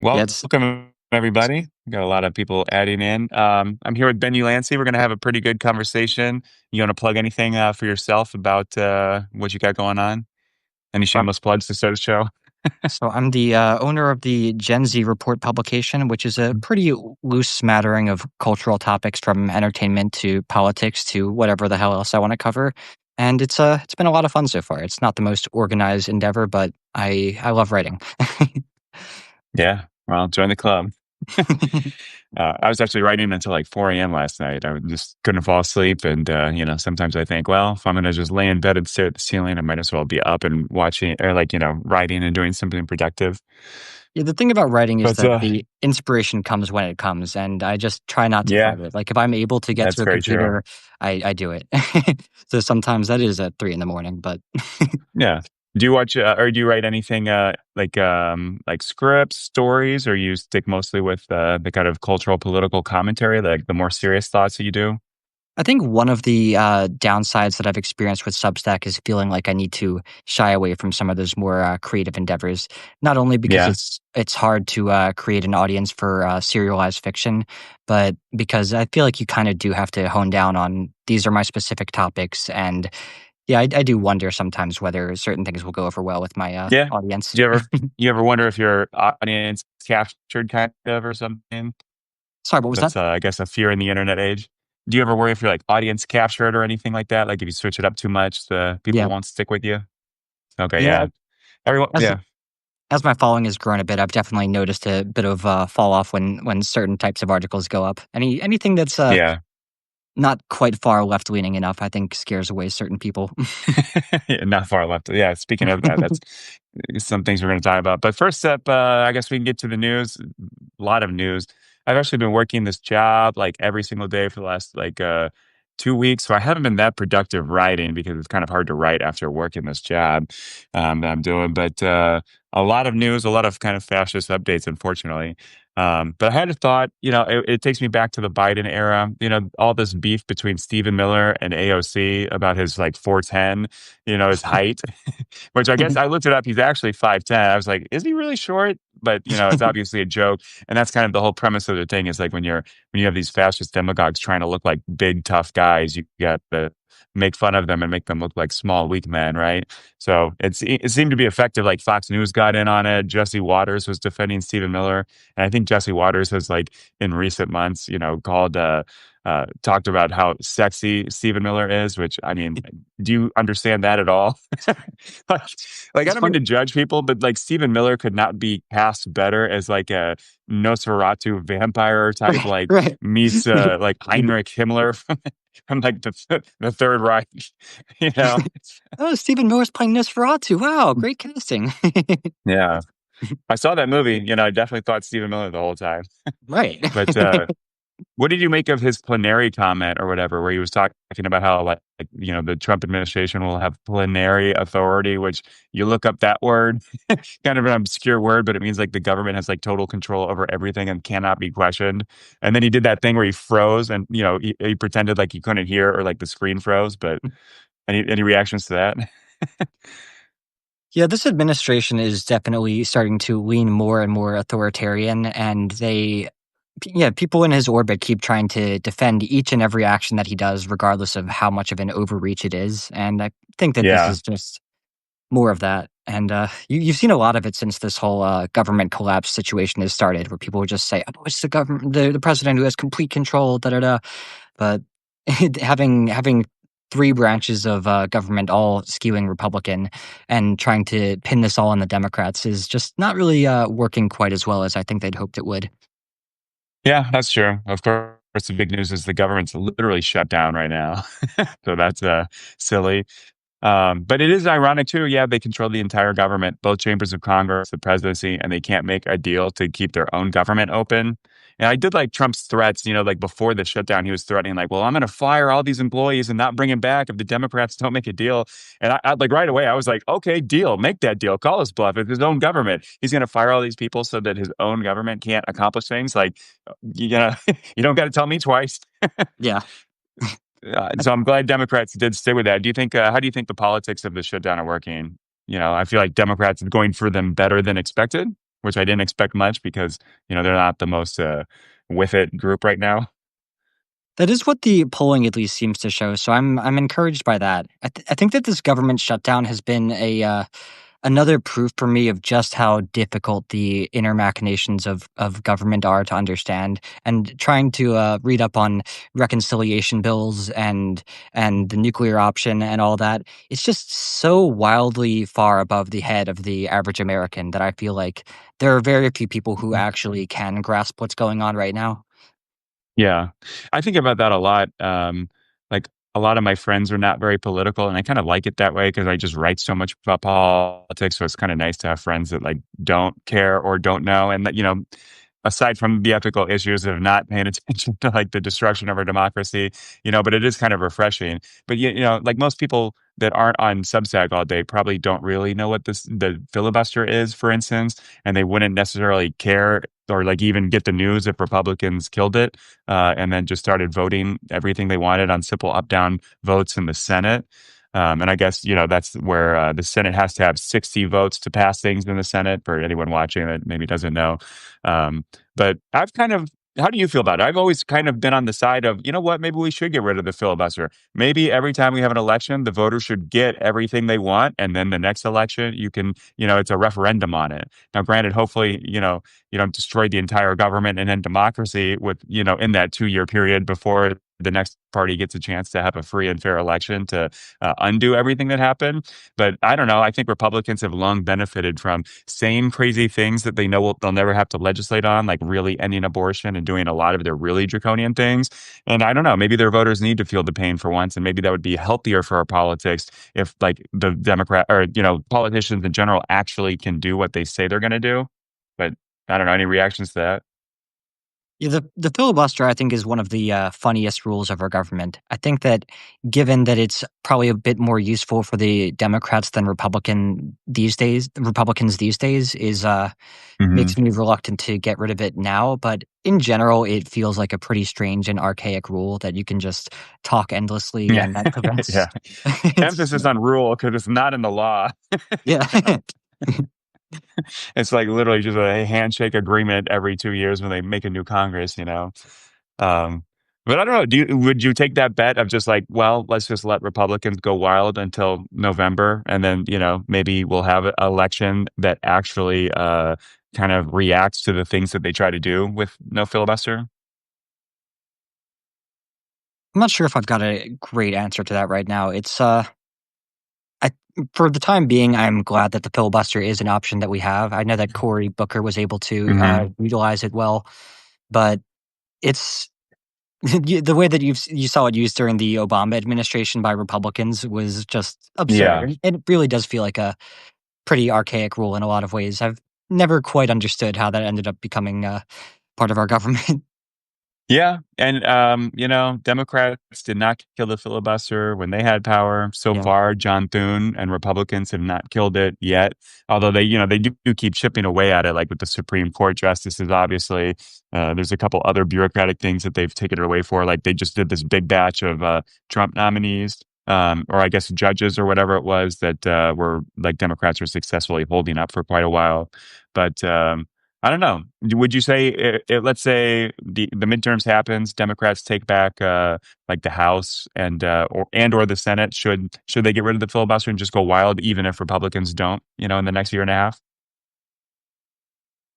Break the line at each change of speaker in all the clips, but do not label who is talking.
Yeah,
Welcome, everybody. We got a lot of people adding in. I'm here with Ben Ulansey. We're going to have a pretty good conversation. You want to plug anything for yourself about what you got going on? Any
um,
shameless plugs to start the show?
so I'm the owner of the Gen Z Report publication, which is a pretty loose smattering of cultural topics from entertainment to politics to whatever the hell else I want to cover. And it's been a lot of fun so far. It's not the most organized endeavor, but I love writing.
Yeah, well, join the club. I was actually writing until like 4 a.m. last night. I just couldn't fall asleep. And, sometimes I think, well, if I'm going to just lay in bed and stare at the ceiling, I might as well be up and watching or writing and doing something productive.
Yeah, the thing about writing is
But
that the inspiration comes when it comes, and I just try not to
yeah,
fight it. Like if I'm able to get
that's
to a
very true.
computer, I do it. So sometimes that is at 3 in the morning, but
Yeah. Do you watch or do you write anything like scripts, stories, or you stick mostly with the kind of cultural political commentary, like the more serious thoughts that you do?
I think one of the downsides that I've experienced with Substack is feeling like I need to shy away from some of those more creative endeavors. Not only because
Yeah.
it's hard to create an audience for serialized fiction, but because I feel like you kind of do have to hone down on these are my specific topics. And yeah, I do wonder sometimes whether certain things will go over well with my
Yeah.
audience.
Do you ever wonder if your audience is captured kind of or something?
Sorry, what was that?
That's I guess a fear in the internet age. Do you ever worry if you're like audience captured or anything like that? Like if you switch it up too much, the people
Yeah,
won't stick with you? Okay,
yeah.
yeah. Everyone,
As
yeah.
as my following has grown a bit, I've definitely noticed a bit of fall off when certain types of articles go up. Anything that's
Yeah.
not quite far left leaning enough, I think scares away certain people.
Yeah, not far left. Yeah, speaking of that, that's some things we're going to talk about. But first up, I guess we can get to the news. A lot of news. I've actually been working this job like every single day for the last 2 weeks. So I haven't been that productive writing because it's kind of hard to write after working this job that I'm doing. But a lot of news, a lot of kind of fascist updates, unfortunately. But I had a thought, it takes me back to the Biden era, all this beef between Stephen Miller and AOC about his like 4'10, his height, which I guess I looked it up. He's actually 5'10. I was like, is he really short? But it's obviously a joke. And that's kind of the whole premise of the thing is like when you have these fascist demagogues trying to look like big, tough guys, you got to make fun of them and make them look like small, weak men, right? So it seemed to be effective. Like Fox News got in on it. Jesse Waters was defending Stephen Miller. And I think Jesse Waters has like in recent months, called talked about how sexy Stephen Miller is, which I mean, do you understand that at all? like, like, I
It's
don't mean
funny,
to judge people, but like Stephen Miller could not be cast better as like a Nosferatu vampire type,
right?
like
Right.
meets like Heinrich Himmler from like the Third Reich, you know?
Oh, Stephen Miller's playing Nosferatu. Wow, great casting.
Yeah. I saw that movie, I definitely thought Stephen Miller the whole time.
Right.
But what did you make of his plenary comment or whatever, where he was talking about how the Trump administration will have plenary authority, which you look up that word, kind of an obscure word, but it means like the government has like total control over everything and cannot be questioned. And then he did that thing where he froze and he pretended like he couldn't hear or like the screen froze. But any reactions to that?
Yeah, this administration is definitely starting to lean more and more authoritarian, and yeah, people in his orbit keep trying to defend each and every action that he does, regardless of how much of an overreach it is. And I think that this
Yeah,
is just more of that. And you've seen a lot of it since this whole government collapse situation has started, where people would just say, "Oh, it's the government, the president who has complete control." Da da da. But having three branches of government all skewing Republican and trying to pin this all on the Democrats is just not really working quite as well as I think they'd hoped it would.
yeah, that's true. Of course, the big news is the government's literally shut down right now, so that's silly. But it is ironic too. Yeah, they control the entire government, both chambers of Congress, the presidency, and they can't make a deal to keep their own government open. And I did like Trump's threats, like before the shutdown, he was threatening, like, well, I'm going to fire all these employees and not bring them back if the Democrats don't make a deal. And I like right away, I was like, okay, deal, make that deal, call his bluff. It's his own government. He's going to fire all these people so that his own government can't accomplish things. Like, you don't got to tell me twice.
Yeah.
So I'm glad Democrats did stay with that. Do you think? How do you think the politics of the shutdown are working? I feel like Democrats are going for them better than expected. which I didn't expect much because, they're not the most, with it group right now.
That is what the polling at least seems to show, so I'm encouraged by that. I think that this government shutdown has been another proof for me of just how difficult the inner machinations of government are to understand. And trying to read up on reconciliation bills and the nuclear option and all that, it's just so wildly far above the head of the average American that I feel like there are very few people who actually can grasp what's going on right now.
Yeah. I think about that a lot. Like a lot of my friends are not very political and I kind of like it that way because I just write so much about politics. So it's kind of nice to have friends that like don't care or don't know. And that, aside from the ethical issues of not paying attention to like the destruction of our democracy, but it is kind of refreshing. But like most people that aren't on Substack all day probably don't really know what the filibuster is, for instance, and they wouldn't necessarily care or like even get the news if Republicans killed it and then just started voting everything they wanted on simple up down votes in the Senate. And I guess, that's where the Senate has to have 60 votes to pass things in the Senate for anyone watching that maybe doesn't know. Um, but how do you feel about it? I've always kind of been on the side of, you know what, maybe we should get rid of the filibuster. Maybe every time we have an election, the voters should get everything they want. And then the next election, you can, it's a referendum on it. Now, granted, hopefully, you don't destroy the entire government and end democracy with, in that 2-year period before the next party gets a chance to have a free and fair election to undo everything that happened. But I don't know. I think Republicans have long benefited from saying crazy things that they know they'll never have to legislate on, like really ending abortion and doing a lot of their really draconian things. And I don't know. Maybe their voters need to feel the pain for once, and maybe that would be healthier for our politics if, like, the Democrat or politicians in general actually can do what they say they're going to do. But I don't know. Any reactions to that?
Yeah, the filibuster, I think, is one of the funniest rules of our government. I think that given that it's probably a bit more useful for the Democrats than Republicans these days is
Hmm.
makes me reluctant to get rid of it now. But in general, it feels like a pretty strange and archaic rule that you can just talk endlessly,
Yeah.
and that prevents.
Yeah.
It's
Emphasis on rule because it's not in the law.
yeah.
It's like literally just a handshake agreement every 2 years when they make a new Congress. Um, but I don't know. Would you take that bet of just like, well, let's just let Republicans go wild until November, and then maybe we'll have an election that actually kind of reacts to the things that they try to do with no filibuster?
I'm not sure if I've got a great answer to that right now. I for the time being, I'm glad that the filibuster is an option that we have. I know that Cory Booker was able to
Hmm.
utilize it well, but it's the way that you saw it used during the Obama administration by Republicans was just absurd,
Yeah.
and it really does feel like a pretty archaic rule in a lot of ways. I've never quite understood how that ended up becoming part of our government.
Yeah, and, Democrats did not kill the filibuster when they had power. So
Yeah.
far, John Thune and Republicans have not killed it yet, although they do keep chipping away at it, like with the Supreme Court justices, obviously. There's a couple other bureaucratic things that they've taken it away for, like they just did this big batch of, Trump nominees, or I guess judges or whatever it was that, were like Democrats were successfully holding up for quite a while. But, I don't know. Would you say, let's say the midterms happens, Democrats take back like the House or the Senate? Should they get rid of the filibuster and just go wild, even if Republicans don't? In the next year and a half,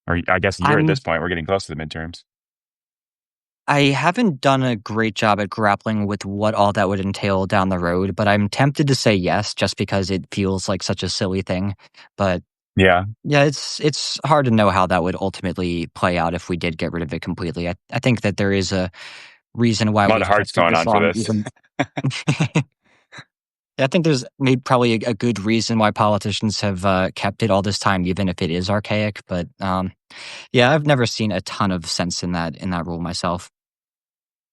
or I guess a year at this
I'm
point. We're getting close to the midterms.
I haven't done a great job at grappling with what all that would entail down the road, but I'm tempted to say yes just because it feels like such a silly thing. But
Yeah,
yeah, it's hard to know how that would ultimately play out if we did get rid of it completely. I think that there is a reason why
a lot of
we've
hearts
kept it
going
this
on for
long,
this.
even I think there's probably a good reason why politicians have kept it all this time, even if it is archaic. But yeah, I've never seen a ton of sense in that rule myself.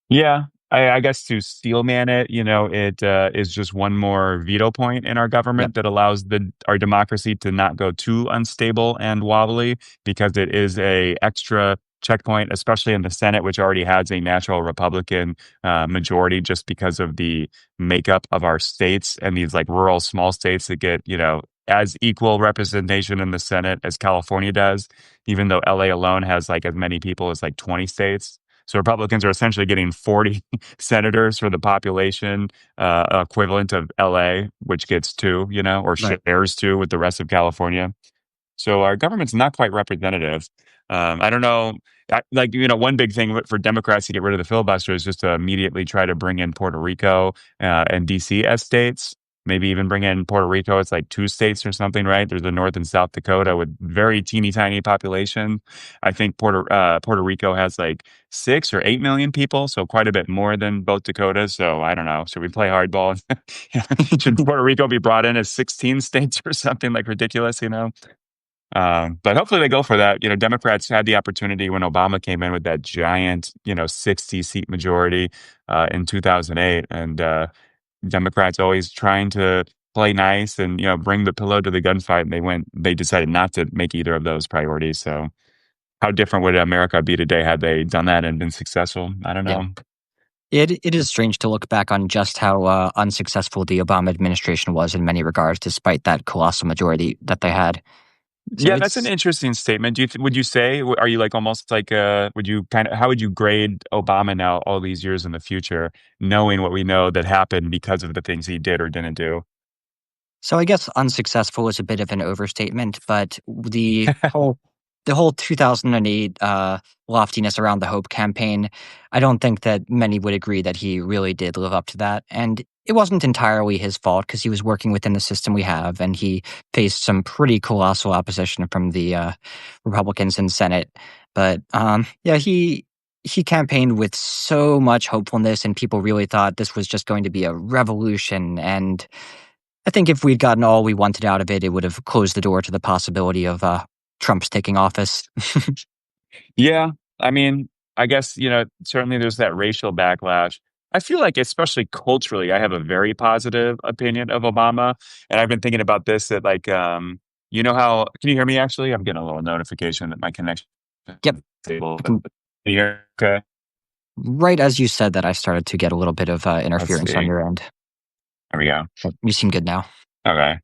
Yeah, I guess to steel man it, it is just one more veto point in our
Yep.
government that allows our democracy to not go too unstable and wobbly because it is a extra checkpoint, especially in the Senate, which already has a natural Republican majority, just because of the makeup of our states and these like rural small states that get as equal representation in the Senate as California does, even though LA alone has like as many people as like 20 states. So Republicans are essentially getting 40 senators for the population equivalent of LA, which gets two, or
Right.
shares two with the rest of California. So our government's not quite representative. I don't know. One big thing for Democrats to get rid of the filibuster is just to immediately try to bring in Puerto Rico and DC as states. Maybe even bring in Puerto Rico. It's like two states or something, right? There's the North and South Dakota with very teeny tiny population. I think Puerto Rico has like 6 or 8 million people, so quite a bit more than both Dakotas. So I don't know. Should we play hardball? Should Puerto Rico be brought in as 16 states or something like ridiculous? But hopefully they go for that. Democrats had the opportunity when Obama came in with that giant, 60 seat majority in 2008. And Democrats always trying to play nice and, bring the pillow to the gunfight. And they decided not to make either of those priorities. So how different would America be today had they done that and been successful? I don't
Yeah.
know.
It is strange to look back on just how unsuccessful the Obama administration was in many regards, despite that colossal majority that they had. So
Yeah, that's an
it's
interesting statement. Would you say, are you like almost like, would you how would you grade Obama now all these years in the future, knowing what we know that happened because of the things he did or didn't do?
So I guess unsuccessful is a bit of an overstatement, but the whole 2008 loftiness around the Hope campaign, I don't think that many would agree that he really did live up to that. And it wasn't entirely his fault because he was working within the system we have, and he faced some pretty colossal opposition from the Republicans in Senate. But yeah, he campaigned with so much hopefulness, and people really thought this was just going to be a revolution. And I think if we'd gotten all we wanted out of it, it would have closed the door to the possibility of Trump's taking office.
Yeah, I mean, I guess, certainly there's that racial backlash. I feel like, especially culturally, I have a very positive opinion of Obama. And I've been thinking about this that, like, how, can you hear me actually? I'm getting a little notification that my connection is
Yep.
stable.
I
But
can,
can you hear? Okay.
right as you said that, I started to get a little bit of
Let's
interference on
see.
your end.
There we go.
But you seem good now.
Okay.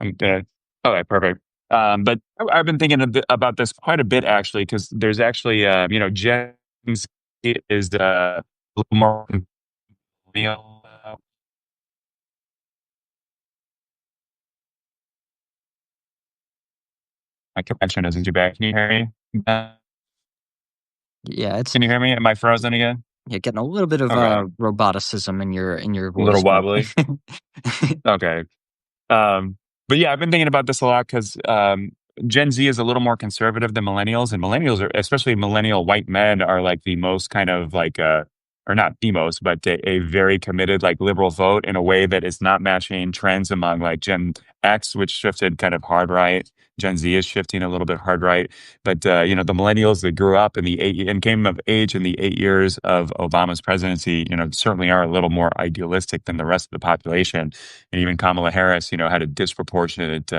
I'm dead. Okay, perfect. But I've been thinking about this quite a bit actually, because there's actually, Gen Z is a little more millennial. My connection isn't too bad. Can you hear me? Uh,
Yeah, it's
can you hear me? Am I frozen again?
yeah, getting a little bit of
Okay.
roboticism in your
A little
voice, but
wobbly. Okay. Um, but yeah, I've been thinking about this a lot because Gen Z is a little more conservative than millennials, and millennials are, especially millennial white men, are like the most kind of like, or not the most, but a very committed like liberal vote in a way that is not matching trends among like Gen X, which shifted kind of hard right. Gen Z is shifting a little bit hard right, but the millennials that grew up in the eight and came of age in the 8 years of Obama's presidency, certainly are a little more idealistic than the rest of the population. And even Kamala Harris, had a disproportionate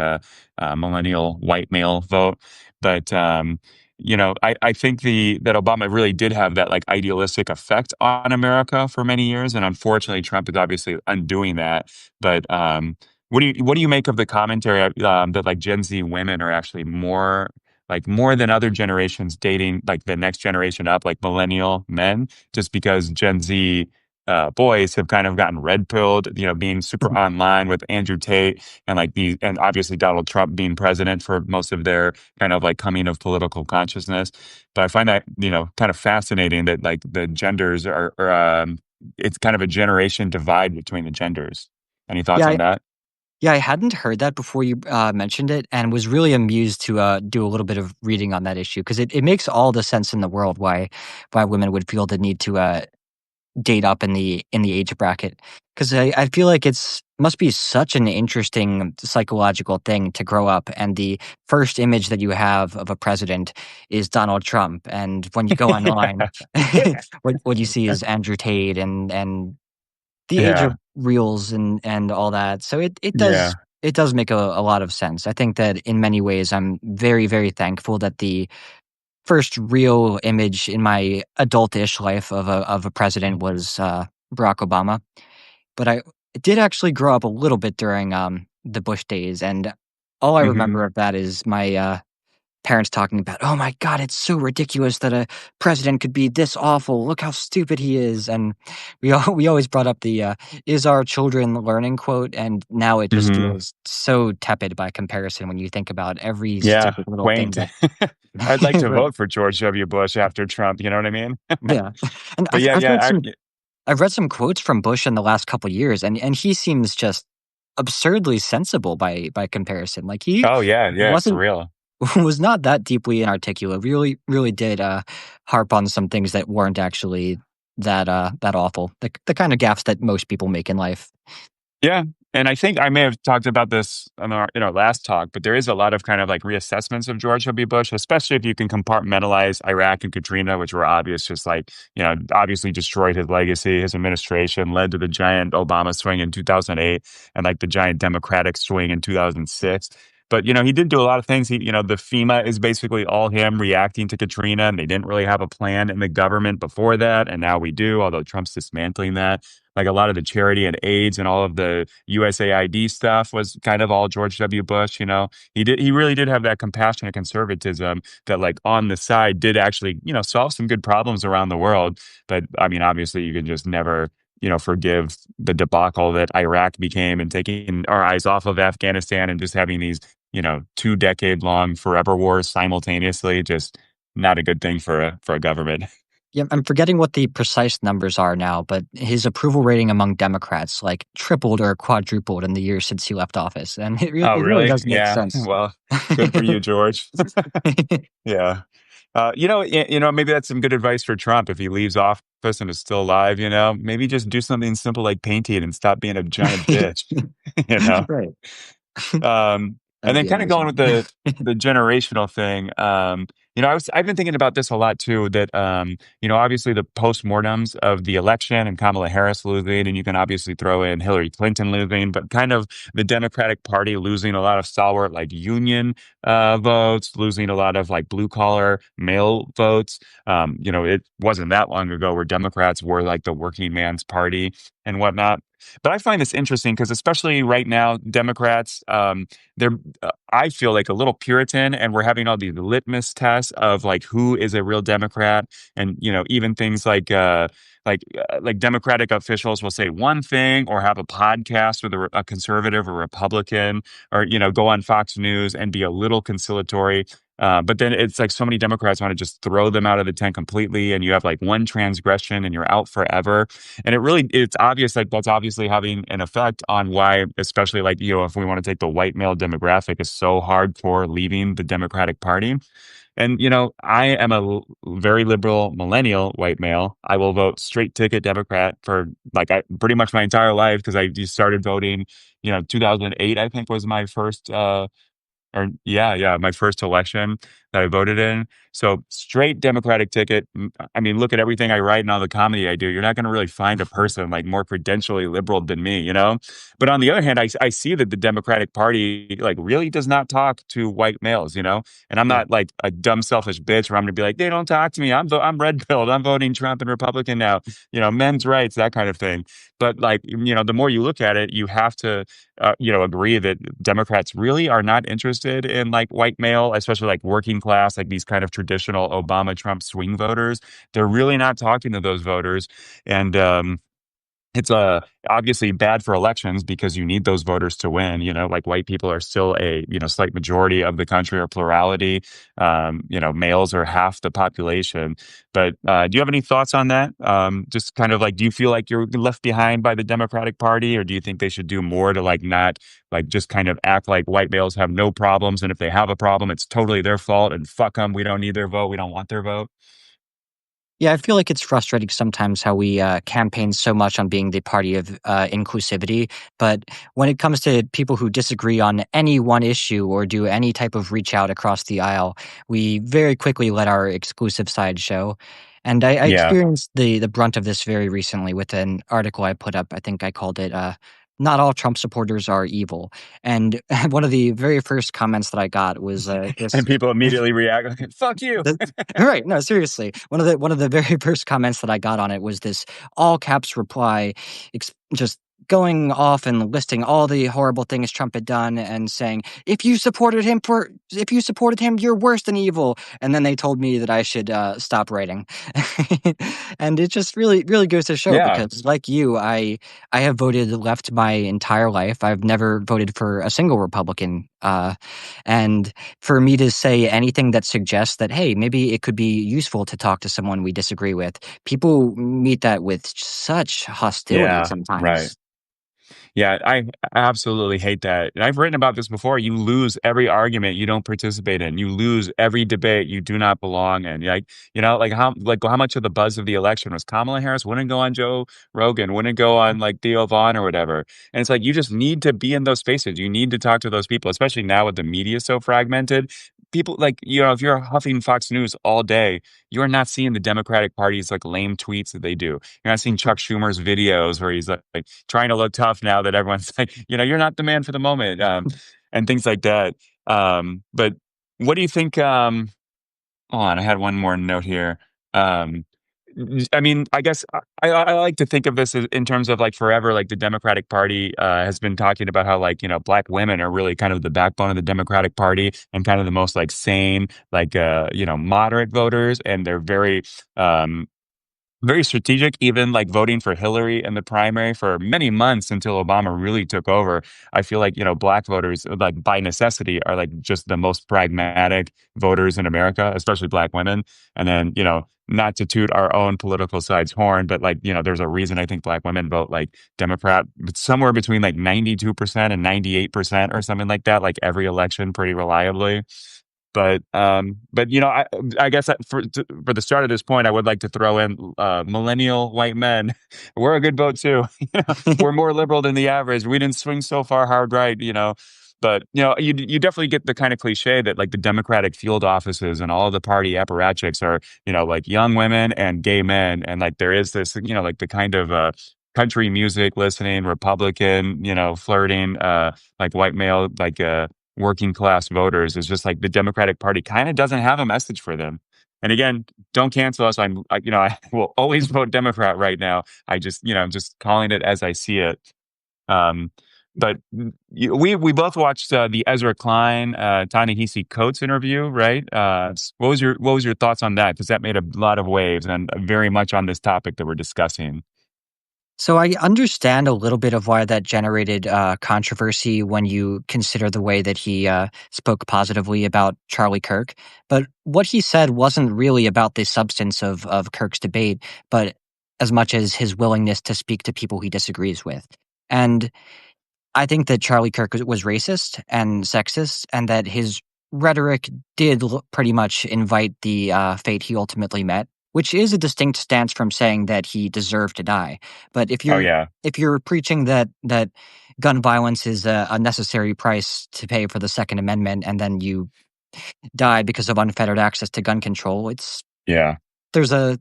millennial white male vote. But I think that Obama really did have that like idealistic effect on America for many years, and unfortunately, Trump is obviously undoing that. But what do you make of the commentary that like Gen Z women are actually more than other generations dating like the next generation up, like millennial men, just because Gen Z boys have kind of gotten red pilled, being super online with Andrew Tate and and obviously Donald Trump being president for most of their kind of like coming of political consciousness. But I find that, kind of fascinating that like the genders it's kind of a generation divide between the genders. Any thoughts
yeah,
on that?
yeah, I hadn't heard that before you mentioned it, and was really amused to do a little bit of reading on that issue because it makes all the sense in the world why women would feel the need to date up in the age bracket because I feel like it's must be such an interesting psychological thing to grow up and the first image that you have of a president is Donald Trump, and when you go online, what you see is Andrew Tate and the age of
Yeah.
reels and all that. So
Yeah.
it does make a lot of sense. I think that in many ways I'm very, very thankful that the first real image in my adult-ish life of a president was Barack Obama. But I did actually grow up a little bit during the Bush days, and all I
Mhm.
remember of that is my parents talking about, "Oh my god, it's so ridiculous that a president could be this awful. Look how stupid he is." And we always brought up the "Is our children learning?" quote, and now it just
Mhm.
feels so tepid by comparison when you think about every
Yeah,
stupid little thing
quaint.
that
I'd like to
right,
vote for George W. Bush after Trump, you know what I mean?
yeah. And
But yeah, yeah,
I've read some quotes from Bush in the last couple years, and he seems just absurdly sensible by comparison. Like, he
oh, yeah, yeah, for
wasn't
real.
was not that deeply inarticulate. Really did, harp on some things that weren't actually that awful. The kind of gaffes that most people make in life.
Yeah, and I think I may have talked about this on our in our last talk, but there is a lot of kind of like reassessments of George W. Bush, especially if you can compartmentalize Iraq and Katrina, which were obvious, just like, obviously destroyed his legacy. His administration led to the giant Obama swing in 2008 and like the giant Democratic swing in 2006. But he did do a lot of things. The FEMA is basically all him reacting to Katrina, and they didn't really have a plan in the government before that, and now we do. Although Trump's dismantling that, like a lot of the charity and AIDS and all of the USAID stuff was kind of all George W. Bush. He really did have that compassionate conservatism that, like, on the side did actually, solve some good problems around the world. But I mean, obviously, you can just never, forgive the debacle that Iraq became and taking our eyes off of Afghanistan and just having these, 2 decade long forever wars simultaneously. Just not a good thing for a government.
Yeah, I'm forgetting what the precise numbers are now, but his approval rating among Democrats, like, tripled or quadrupled in the years since he left office, and
Oh,
it really
really?
does make
Yeah.
sense.
Well, good for you, George. Yeah. Maybe that's some good advice for Trump if he leaves office and is still alive. Maybe just do something simple like painting and stop being a giant bitch. you know.
Right. That
And
would
then
be
kind of going
amazing.
with the generational thing. I've been thinking about this a lot too. That obviously the postmortems of the election and Kamala Harris losing, and you can obviously throw in Hillary Clinton losing, but kind of the Democratic Party losing a lot of stalwart like union votes, losing a lot of like blue collar male votes. It wasn't that long ago where Democrats were like the working man's party and whatnot. But I find this interesting because, especially right now, Democrats, they're I feel like a little Puritan, and we're having all these litmus tests of like who is a real Democrat, and even things like Democratic officials will say one thing or have a podcast with a conservative or Republican, or go on Fox News and be a little conciliatory. But then it's like so many Democrats want to just throw them out of the tent completely, and you have like one transgression and you're out forever. And it's obvious that that's obviously having an effect on why, especially like, if we want to take the white male demographic, is so hardcore leaving the Democratic Party. And, I am very liberal millennial white male. I will vote straight ticket Democrat for like pretty much my entire life because I just started voting, 2008, I think was my first or yeah, my first election that I voted in. So straight Democratic ticket. I mean, look at everything I write and all the comedy I do. You're not going to really find a person like more credentially liberal than me. But on the other hand, I see that the Democratic Party like really does not talk to white males. And I'm
Yeah.
not like a dumb, selfish bitch where I'm going to be like, they don't talk to me. I'm red pilled. I'm voting Trump and Republican now. Men's rights, that kind of thing. But like, the more you look at it, you have to agree that Democrats really are not interested in like white male, especially like working class, like these kind of traditional Obama Trump swing voters. They're really not talking to those voters. And it's obviously bad for elections because you need those voters to win. Like white people are still a slight majority of the country or plurality. Males are half the population. But do you have any thoughts on that? Just kind of like, do you feel like you're left behind by the Democratic Party, or do you think they should do more to like not like just kind of act like white males have no problems, and if they have a problem, it's totally their fault and fuck them. We don't need their vote. We don't want their vote.
Yeah, I feel like it's frustrating sometimes how we campaign so much on being the party of inclusivity. But when it comes to people who disagree on any one issue or do any type of reach out across the aisle, we very quickly let our exclusive side show. And I
Yeah.
experienced the brunt of this very recently with an article I put up. I think I called it "Not All Trump Supporters Are Evil." And one of the very first comments that I got was
And
this.
people immediately react like, fuck you.
Right, no, seriously. One of the very first comments that I got on it was this all caps reply, just going off and listing all the horrible things Trump had done and saying, if you supported him, you're worse than evil. And then they told me that I should stop writing. And it just really goes to show
Yeah.
because like you, I have voted left my entire life. I've never voted for a single Republican. And for me to say anything that suggests that, hey, maybe it could be useful to talk to someone we disagree with, people meet that with such hostility
Yeah. Right.
sometimes.
Yeah, I absolutely hate that. And I've written about this before. You lose every argument you don't participate in. You lose every debate you do not belong in. Like, how much of the buzz of the election was Kamala Harris wouldn't go on Joe Rogan, wouldn't go on like Theo Vaughn or whatever. And it's like you just need to be in those spaces. You need to talk to those people, especially now with the media so fragmented. People like, if you're huffing Fox News all day, you're not seeing the Democratic Party's like lame tweets that they do. You're not seeing Chuck Schumer's videos where he's like trying to look tough now that everyone's like, you're not the man for the moment, and things like that. But what do you think? Hold on, I had one more note here. Um, I mean, I guess I like to think of this in terms of like forever, like the Democratic Party has been talking about how like, Black women are really kind of the backbone of the Democratic Party and kind of the most like sane, like, moderate voters. And they're very strategic, even like voting for Hillary in the primary for many months until Obama really took over. I feel like, Black voters, like by necessity, are like just the most pragmatic voters in America, especially Black women. And then, not to toot our own political side's horn, but like, there's a reason I think Black women vote like Democrat somewhere between like 92% and 98% or something like that, like every election pretty reliably. But I guess that for the start of this point, I would like to throw in millennial white men. We're a good vote too. We're more liberal than the average. We didn't swing so far hard right, But you definitely get the kind of cliche that like the Democratic field offices and all the party apparatchiks are like young women and gay men, and like there is this like the kind of country music listening Republican flirting like white male like working class voters is just like the Democratic Party kind of doesn't have a message for them. And again, don't cancel us. I will always vote Democrat right now. I'm just calling it as I see it. Um, but we both watched the Ezra Klein, Ta-Nehisi Coates interview, right? What was your thoughts on that? Because that made a lot of waves and very much on this topic that we're discussing.
So I understand a little bit of why that generated controversy when you consider the way that he spoke positively about Charlie Kirk. But what he said wasn't really about the substance of Kirk's debate, but as much as his willingness to speak to people he disagrees with. And I think that Charlie Kirk was racist and sexist, and that his rhetoric did pretty much invite the fate he ultimately met, which is a distinct stance from saying that he deserved to die. But
Oh yeah,
if you're preaching that gun violence is a necessary price to pay for the Second Amendment, and then you die because of unfettered access to gun control,
yeah,
there's a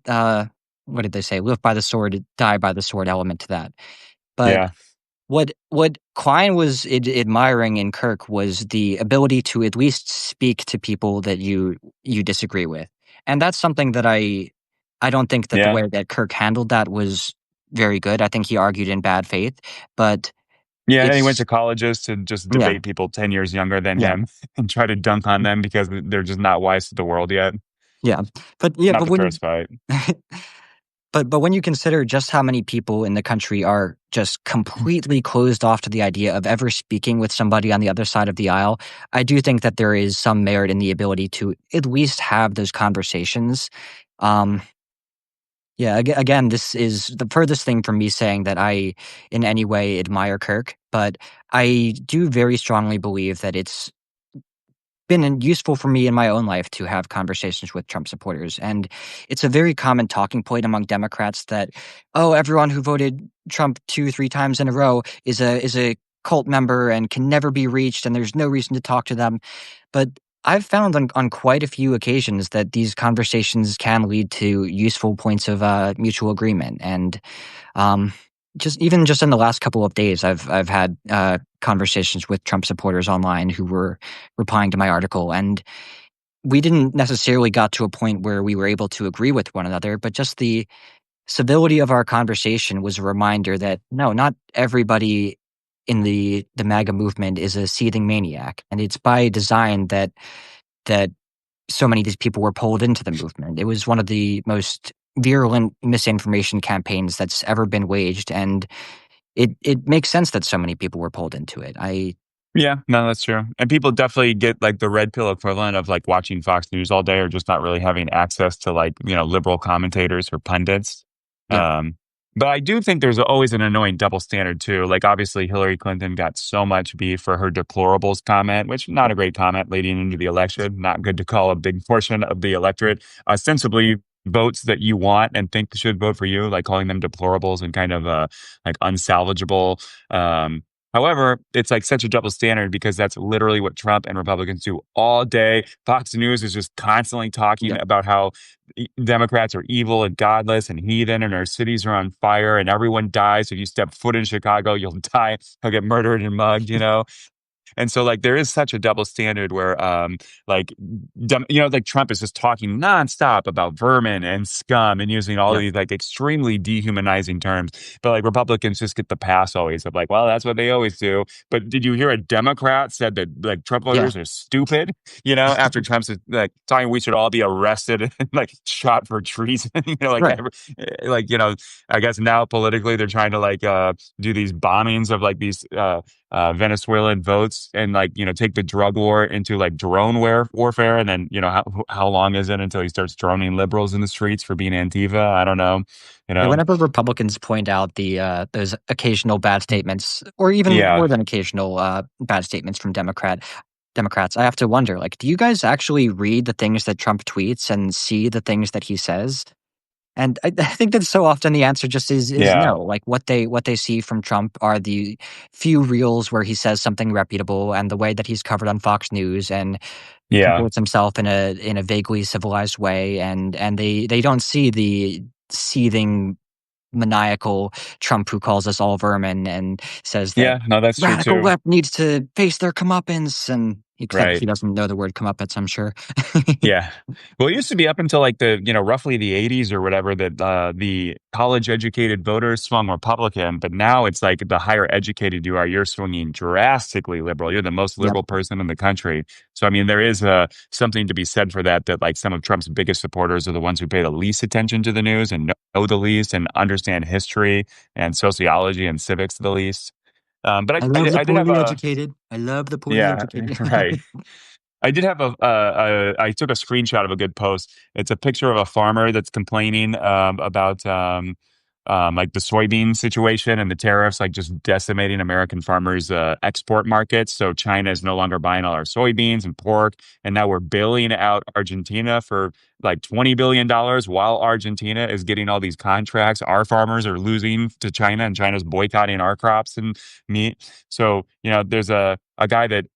what did they say? Live by the sword, die by the sword element to that. But
yeah,
what Klein was admiring in Kirk was the ability to at least speak to people that you disagree with, and that's something that I don't think that the
yeah.
way that Kirk handled that was very good. I think he argued in bad faith, but
Yeah, and he went
it's
to colleges to just
yeah,
debate people 10 years younger than
yeah,
him and try to dunk on them because they're just not wise to the world yet.
yeah, but yeah,
Not
but
the first
when
fight.
but when you consider just how many people in the country are just completely closed off to the idea of ever speaking with somebody on the other side of the aisle, I do think that there is some merit in the ability to at least have those conversations. Um, yeah, again, this is the furthest thing from me saying that I in any way admire Kirk, but I do very strongly believe that it's been useful for me in my own life to have conversations with Trump supporters. And it's a very common talking point among Democrats that, oh, everyone who voted Trump 2, 3 times in a row is a cult member and can never be reached, and there's no reason to talk to them. But I've found on quite a few occasions that these conversations can lead to useful points of mutual agreement. And um, just in the last couple of days, I've had conversations with Trump supporters online who were replying to my article, and we didn't necessarily got to a point where we were able to agree with one another, but just the civility of our conversation was a reminder that no, not everybody in the MAGA movement is a seething maniac, and it's by design that so many of these people were pulled into the movement. It was one of the most virulent misinformation campaigns that's ever been waged, and it makes sense that so many people were pulled into it. I
Yeah, no, that's true. And people definitely get like the red pill equivalent of like watching Fox News all day or just not really having access to like, liberal commentators or pundits.
Yep,
Um, but I do think there's always an annoying double standard too. Like obviously Hillary Clinton got so much beef for her deplorables comment, which not a great comment leading into the election. Not good to call a big portion of the electorate ostensibly votes that you want and think should vote for you, like calling them deplorables and kind of like unsalvageable. Um, However, it's like such a double standard because that's literally what Trump and Republicans do all day. Fox News is just constantly talking
yep,
about how Democrats are evil and godless and heathen and our cities are on fire and everyone dies. If you step foot in Chicago, you'll die. You'll get murdered and mugged. And so, like, there is such a double standard where, like, like Trump is just talking nonstop about vermin and scum and using all
yep,
these like extremely dehumanizing terms. But like Republicans just get the pass always of like, well, that's what they always do. But did you hear a Democrat said that like Trump
yeah,
voters are stupid? After Trump's like talking, we should all be arrested and like shot for treason. Like
right.
I guess now politically they're trying to like do these bombings of like these Venezuelan votes and like take the drug war into like warfare, and then how long is it until he starts droning liberals in the streets for being Antifa? I don't know. You
Yeah,
know,
whenever Republicans point out the those occasional bad statements, or even
yeah,
more than occasional bad statements from Democrats, I have to wonder, like, do you guys actually read the things that Trump tweets and see the things that he says? And I think that so often the answer just is
yeah,
no. Like what they see from Trump are the few reels where he says something reputable, and the way that he's covered on Fox News and
yeah.
comports himself in a vaguely civilized way, and they don't see the seething maniacal Trump who calls us all vermin and says that
Yeah, no, that's true
radical
too.
left needs to face their comeuppance, and except
Right.
he doesn't know the word comeuppance, I'm sure.
Yeah. Well, it used to be up until like roughly the 80s or whatever that the college educated voters swung Republican, but now it's like the higher educated you are, you're swinging drastically liberal. You're the most
Yep.
liberal person in the country. So, I mean, there is something to be said for that like some of Trump's biggest supporters are the ones who pay the least attention to the news and know the least and understand history and sociology and civics the least. But
I love the
I did have
poorly
a,
educated. I love the poorly
yeah,
educated.
right. I did have I took a screenshot of a good post. It's a picture of a farmer that's complaining about like the soybean situation and the tariffs, like just decimating American farmers' export markets. So China is no longer buying all our soybeans and pork, and now we're bailing out Argentina for like $20 billion while Argentina is getting all these contracts. Our farmers are losing to China, and China's boycotting our crops and meat. So there's a guy that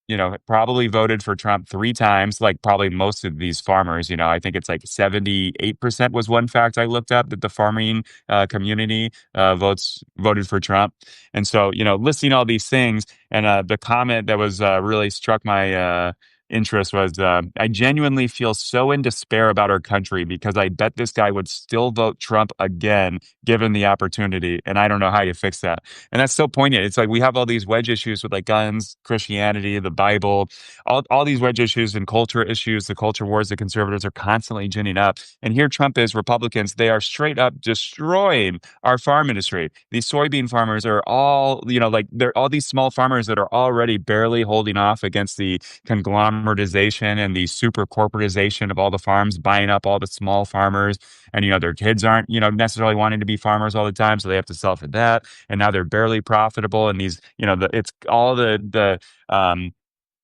probably voted for Trump 3 times, like probably most of these farmers. I think it's like 78% was one fact I looked up that the farming community voted for Trump. And so, listing all these things, and the comment that was really struck my interest was, I genuinely feel so in despair about our country because I bet this guy would still vote Trump again given the opportunity. And I don't know how you fix that. And that's so poignant. It's like we have all these wedge issues with like guns, Christianity, the Bible, all these wedge issues and culture issues, the culture wars the conservatives are constantly ginning up. And here Trump is, Republicans, they are straight up destroying our farm industry. These soybean farmers are all, like they're all these small farmers that are already barely holding off against the conglomeratization and the super corporatization of all the farms, buying up all the small farmers. And, their kids aren't, necessarily wanting to be farmers all the time. So they have to sell for that. And now they're barely profitable. And these, it's all the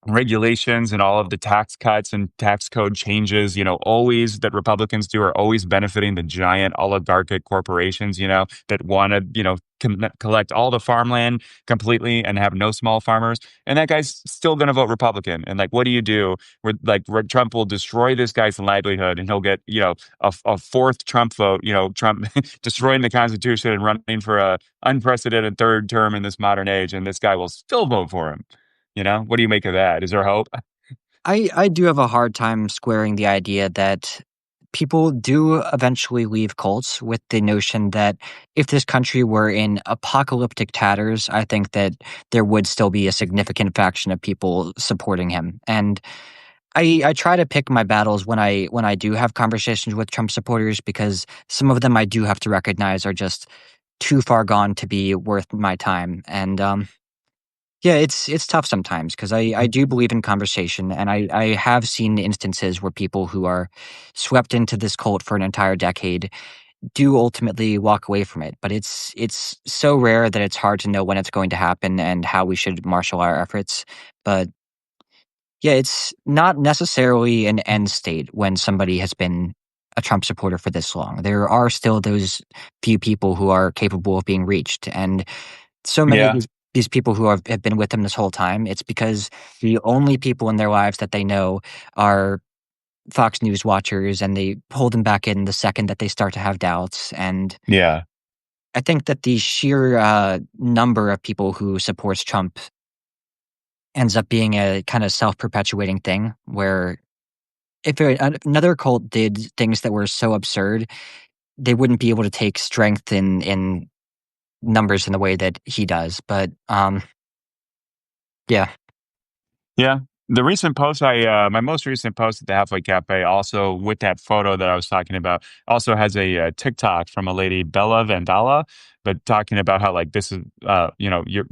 regulations and all of the tax cuts and tax code changes, always that Republicans do are always benefiting the giant oligarchic corporations, that want to, collect all the farmland completely and have no small farmers. And that guy's still going to vote Republican. And like, what do you do? Where like Trump will destroy this guy's livelihood and he'll get, a fourth Trump vote, Trump destroying the Constitution and running for a unprecedented third term in this modern age. And this guy will still vote for him. What do you make of that? Is there hope?
I do have a hard time squaring the idea that people do eventually leave cults with the notion that if this country were in apocalyptic tatters, I think that there would still be a significant faction of people supporting him. And I try to pick my battles when I do have conversations with Trump supporters because some of them I do have to recognize are just too far gone to be worth my time. And yeah, it's tough sometimes because I do believe in conversation, and I have seen instances where people who are swept into this cult for an entire decade do ultimately walk away from it. But it's so rare that it's hard to know when it's going to happen and how we should marshal our efforts. But yeah, it's not necessarily an end state when somebody has been a Trump supporter for this long. There are still those few people who are capable of being reached, and so many of
Yeah.
these people who have been with him this whole time, it's because the only people in their lives that they know are Fox News watchers, and they pull them back in the second that they start to have doubts. And
Yeah.
I think that the sheer number of people who supports Trump ends up being a kind of self-perpetuating thing where if another cult did things that were so absurd, they wouldn't be able to take strength in numbers in the way that he does. But yeah,
Yeah. The recent post my most recent post at the Halfway Cafe, also with that photo that I was talking about, also has a TikTok from a lady, Bella Vandala, but talking about how like this is, your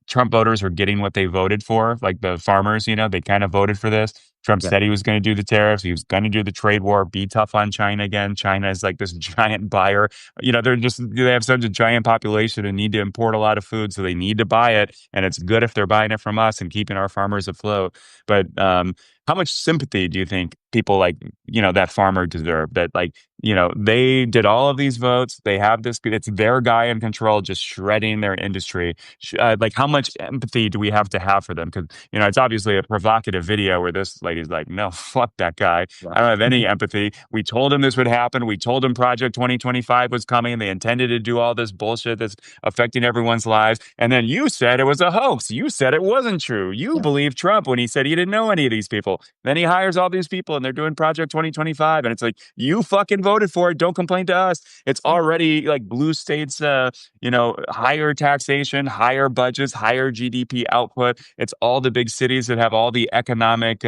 Trump voters are getting what they voted for, like the farmers, they kind of voted for this. Trump
yeah,
said he was going to do the tariffs, he was going to do the trade war, be tough on China again. China is like this giant buyer. They have such a giant population and need to import a lot of food, so they need to buy it, and it's good if they're buying it from us and keeping our farmers afloat. But how much sympathy do you think people like that farmer deserve? That like they did all of these votes, they have this, it's their guy in control, just shredding their industry. Like how much empathy do we have for them? Because it's obviously a provocative video where this lady's like, no, fuck that guy.
yeah.
I don't have any empathy. We told him this would happen. We told him Project 2025 was coming. They intended to do all this bullshit that's affecting everyone's lives. And then you said it was a hoax. You said it wasn't true. You
Yeah.
believed Trump when he said he didn't know any of these people. Then he hires all these people and they're doing Project 2025. And it's like, you fucking voted for it. Don't complain to us. It's already like blue states, higher taxation, higher budgets, higher GDP output. It's all the big cities that have all the economic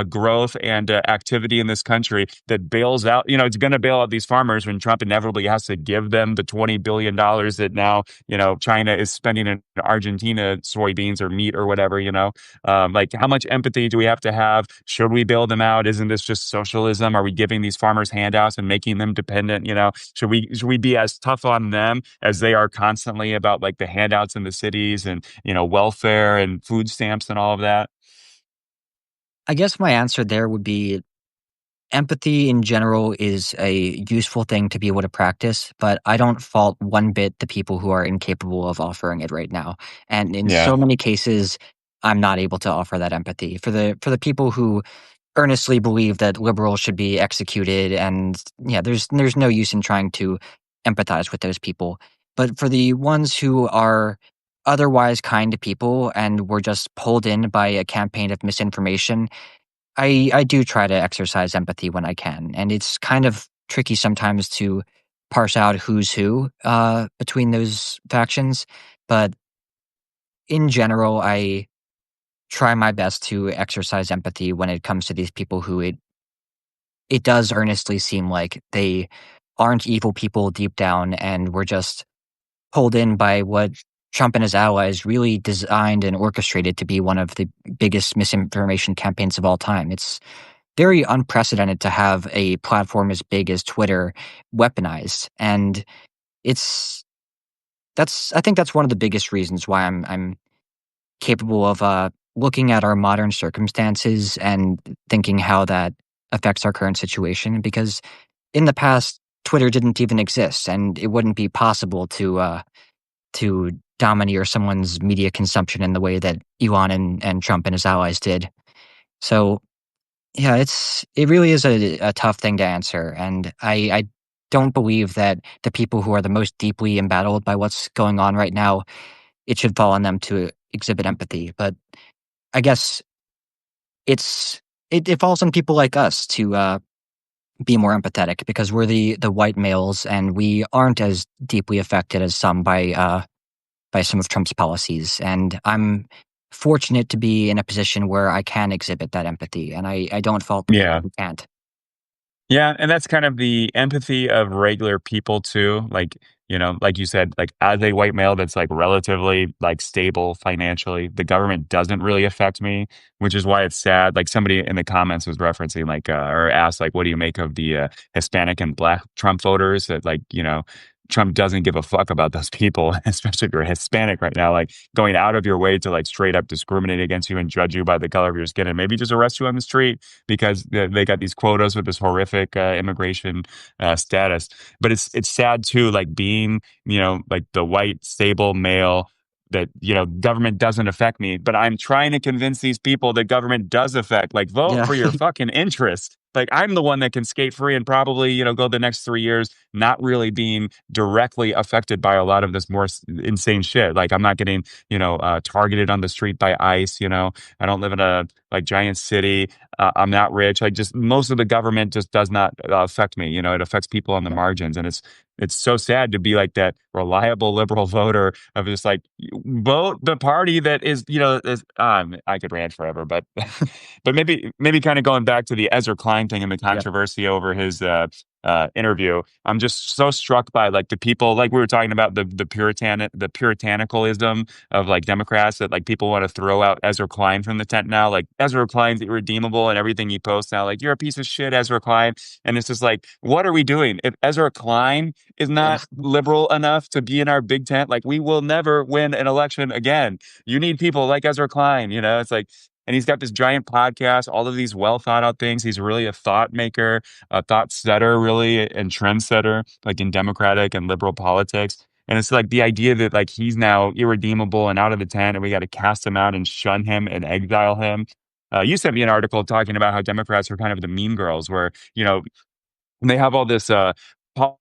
growth and activity in this country that bails out. It's going to bail out these farmers when Trump inevitably has to give them the $20 billion that now China is spending in Argentina soybeans or meat or whatever. Like how much empathy do we have to have? Should we bail them out? Isn't this just socialism? Are we giving these farmers handouts and making them dependent? Should we be as tough on them as they are constantly about like the handouts in the cities and welfare and food stamps and all of that?
I guess my answer there would be empathy in general is a useful thing to be able to practice, but I don't fault one bit the people who are incapable of offering it right now. And in so
Yeah.
many cases, I'm not able to offer that empathy. For the people who earnestly believe that liberals should be executed, and yeah, there's no use in trying to empathize with those people. But for the ones who are otherwise kind to people and were just pulled in by a campaign of misinformation, I do try to exercise empathy when I can, and it's kind of tricky sometimes to parse out who's who, between those factions, but in general, I try my best to exercise empathy when it comes to these people who it does earnestly seem like they aren't evil people deep down and were just pulled in by what Trump and his allies really designed and orchestrated to be one of the biggest misinformation campaigns of all time. It's very unprecedented to have a platform as big as Twitter weaponized, and it's that's I think that's one of the biggest reasons why I'm capable of looking at our modern circumstances and thinking how that affects our current situation. Because in the past, Twitter didn't even exist, and it wouldn't be possible to domineer someone's media consumption in the way that Elon and Trump and his allies did. So yeah, it really is a tough thing to answer, and I don't believe that the people who are the most deeply embattled by what's going on right now, it should fall on them to exhibit empathy. But I guess it falls on people like us be more empathetic because we're the white males and we aren't as deeply affected as some by some of Trump's policies. And I'm fortunate to be in a position where I can exhibit that empathy, and I don't fault the people
Yeah.
who can't.
Yeah, and that's kind of the empathy of regular people too. Like, like you said, like as a white male that's like relatively like stable financially, the government doesn't really affect me, which is why it's sad. Like somebody in the comments was referencing like or asked like what do you make of the Hispanic and black Trump voters that like, Trump doesn't give a fuck about those people, especially if you're Hispanic right now, like going out of your way to like straight up discriminate against you and judge you by the color of your skin and maybe just arrest you on the street because they got these quotas with this horrific immigration status. But it's sad too, like being like the white stable male that government doesn't affect me, but I'm trying to convince these people that government does affect. Like vote
Yeah,
for your fucking interests. Like I'm the one that can skate free and probably go the next 3 years not really being directly affected by a lot of this more insane shit. Like I'm not getting targeted on the street by ICE. I don't live in a like giant city. I'm not rich. Like just most of the government just does not affect me. It affects people on the
yeah,
margins, and it's so sad to be like that reliable liberal voter of just like vote the party that is I could rant forever, but but maybe kind of going back to the Ezra Klein thing and the
yeah.
controversy over his interview. I'm just so struck by like the people like we were talking about the puritanicalism of like Democrats that like people want to throw out Ezra Klein from the tent now. Like Ezra Klein's irredeemable and everything he posts now. Like you're a piece of shit, Ezra Klein. And it's just like, what are we doing? If Ezra Klein is
Yeah.
not liberal enough to be in our big tent, like we will never win an election again. You need people like Ezra Klein. It's like. And he's got this giant podcast, all of these well thought out things. He's really a thought maker, a thought setter, really, and trendsetter, like in democratic and liberal politics. And it's like the idea that like he's now irredeemable and out of the tent, and we got to cast him out and shun him and exile him. You sent me an article talking about how Democrats are kind of the mean girls, where and they have all this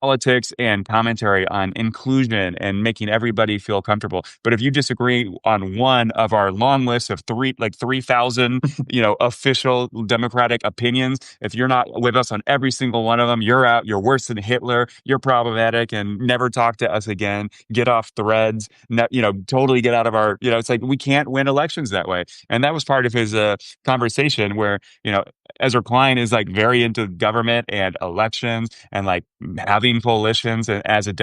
politics and commentary on inclusion and making everybody feel comfortable. But if you disagree on one of our long list of 3,000, official Democratic opinions, if you're not with us on every single one of them, you're out. You're worse than Hitler. You're problematic, and never talk to us again. Get off threads. Totally get out of our. It's like we can't win elections that way. And that was part of his conversation where Ezra Klein is like very into government and elections and like having coalitions. And as a